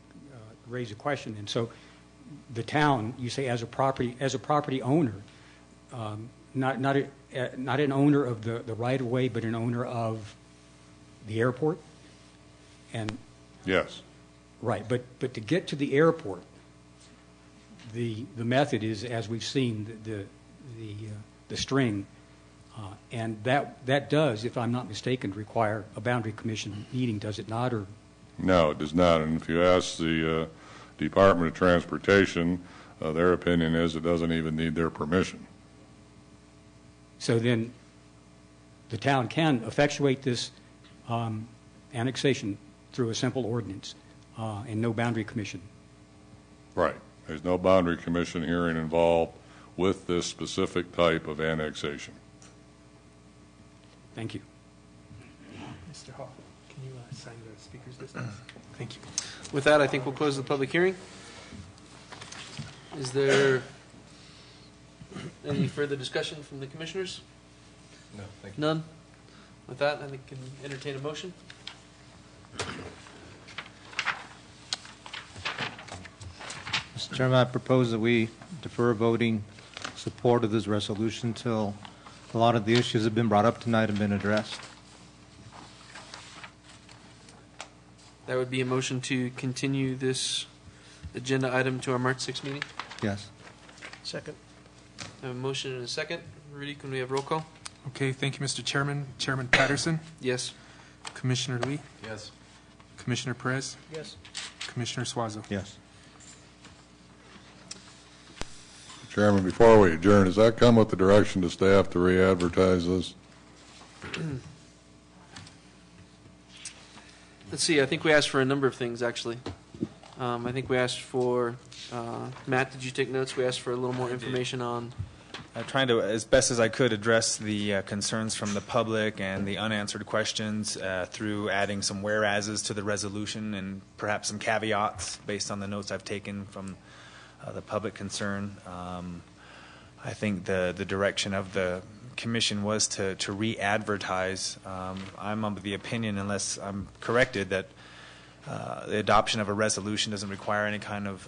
raised a question, and so the town, you say as a property owner, not an owner of the right of way, but an owner of the airport, and yes. Right, but to get to the airport, the method is, as we've seen, the string, and that does, if I'm not mistaken, require a Boundary Commission meeting, does it not? Or no, it does not. And if you ask the Department of Transportation, their opinion is it doesn't even need their permission. So then, the town can effectuate this annexation through a simple ordinance. And no Boundary Commission. Right. There's no Boundary Commission hearing involved with this specific type of annexation. Thank you. Mr. Hall, can you sign the speaker's list? Thank you. With that, I think we'll close the public hearing. Is there any further discussion from the commissioners? No, thank you. None? With that, I think we can entertain a motion. Mr. Chairman, I propose that we defer voting support of this resolution until a lot of the issues have been brought up tonight and been addressed. That would be a motion to continue this agenda item to our March 6th meeting. Yes. Second. I have a motion and a second. Rudy, can we have roll call? Okay, thank you, Mr. Chairman. Chairman Patterson, Yes. Commissioner Lee, Yes. Commissioner Perez, Yes. Commissioner Suazo. Yes. Chairman, before we adjourn, does that come with the direction to staff to re-advertise this? Let's see, I think we asked for a number of things, actually. I think we asked for, Matt, did you take notes? We asked for a little more information on, Trying to, as best as I could, address the concerns from the public and the unanswered questions through adding some whereases to the resolution and perhaps some caveats based on the notes I've taken from the public concern. I think the direction of the commission was to re-advertise. I'm of the opinion, unless I'm corrected, that the adoption of a resolution doesn't require any kind of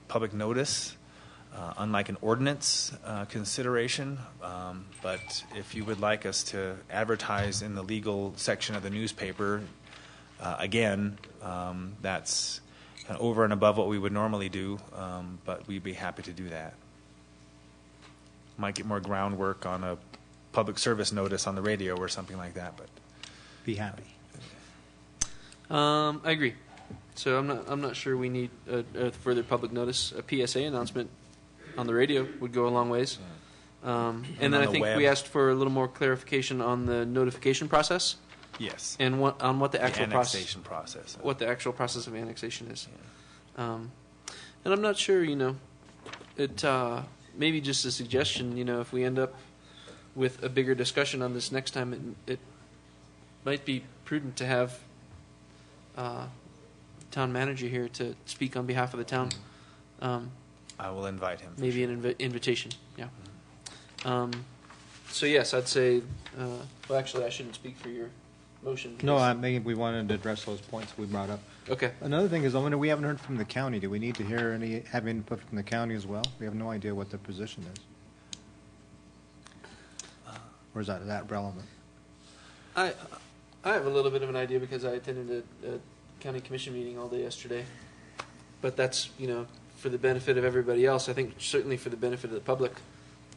public notice. Unlike an ordinance consideration, but if you would like us to advertise in the legal section of the newspaper, again, that's kind of over and above what we would normally do, but we'd be happy to do that. Might get more groundwork on a public service notice on the radio or something like that, but Be happy. I agree. So I'm not sure we need a further public notice. A PSA announcement on the radio would go a long ways. And then I think we asked for a little more clarification on the notification process. yes, And on what the actual annexation process. what the actual process of annexation is. And I'm not sure, it maybe just a suggestion, if we end up with a bigger discussion on this next time, it might be prudent to have town manager here to speak on behalf of the town. I will invite him. Maybe an invitation, yeah. So yes, I'd say, well, actually, I shouldn't speak for your motion. No, because- I mean, we wanted to address those points we brought up. Okay. Another thing is, I wonder, we haven't heard from the county. Do we need to have input from the county as well? We have no idea what their position is. Or is that relevant? I have a little bit of an idea because I attended a county commission meeting all day yesterday. But that's, for the benefit of everybody else. I think certainly for the benefit of the public,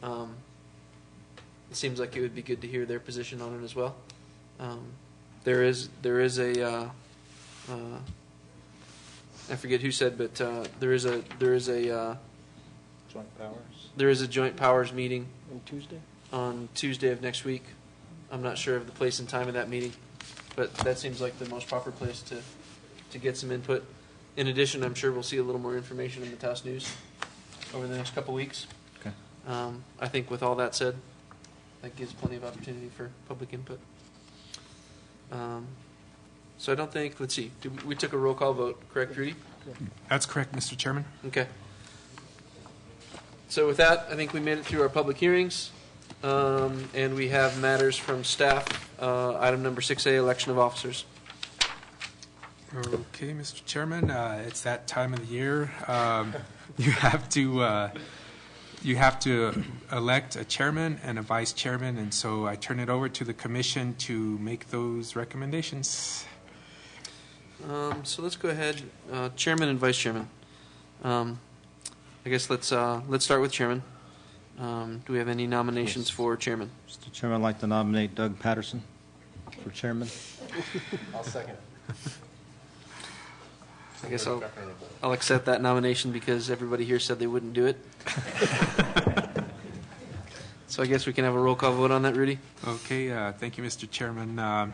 it seems like it would be good to hear their position on it as well. There is a I forget who said, but there is a Joint powers. there is a joint powers meeting On Tuesday? on Tuesday of next week. I'm not sure of the place and time of that meeting, but that seems like the most proper place to get some input. In addition, I'm sure we'll see a little more information in the Taos News over the next couple weeks. Okay. I think with all that said, that gives plenty of opportunity for public input. So I don't think, let's see, we took a roll call vote, correct, Rudy? That's correct, Mr. Chairman. Okay. So with that, I think we made it through our public hearings, and we have matters from staff. Item number 6A, election of officers. Okay, Mr. Chairman, it's that time of the year. You have to elect a chairman and a vice chairman, and so I turn it over to the commission to make those recommendations. So let's go ahead, chairman and vice chairman. I guess let's start with chairman. Do we have any nominations for chairman? Mr. Chairman, I'd like to nominate Doug Patterson for chairman. I'll second it. I guess I'll accept that nomination because everybody here said they wouldn't do it. So I guess we can have a roll call vote on that, Rudy? Okay, thank you, Mr. Chairman.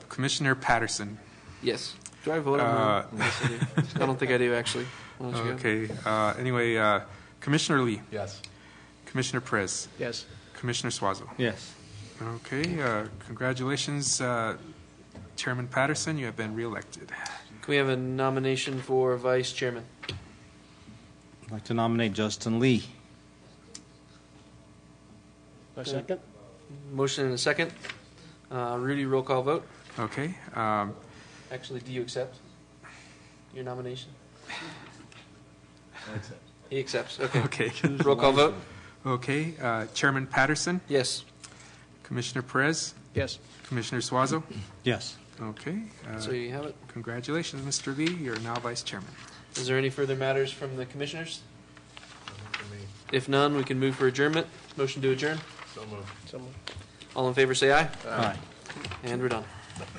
Commissioner Patterson. Yes. Do I vote on that? Yes, I do. I don't think I do, actually. Why don't you go? Okay, anyway, Commissioner Lee. Yes. Commissioner Perez. Yes. Commissioner Suazo. Yes. Okay, congratulations, Chairman Patterson. You have been reelected. Can we have a nomination for vice chairman? I'd like to nominate Justin Lee. A second? Motion and a second. Rudy, roll call vote. Okay. Actually, do you accept your nomination? He accepts. Okay. Okay. Roll call vote. Okay. Chairman Patterson. Yes. Commissioner Perez. Yes. Commissioner Suazo. Yes. Okay. So you have it. Congratulations, Mr. Lee. You're now vice chairman. Is there any further matters from the commissioners? If none, we can move for adjournment. Motion to adjourn. So moved. All in favor, say aye. Aye. And we're done.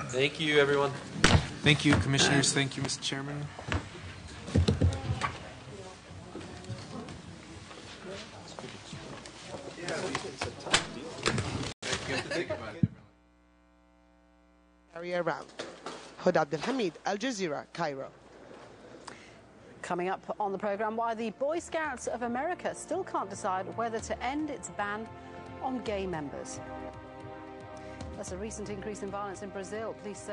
Thank you, everyone. Thank you, commissioners. Thank you, Mr. Chairman. Area round. Hud Abdul Hamid, Al Jazeera, Cairo. Coming up on the programme, why the Boy Scouts of America still can't decide whether to end its ban on gay members. That's a recent increase in violence in Brazil. Police say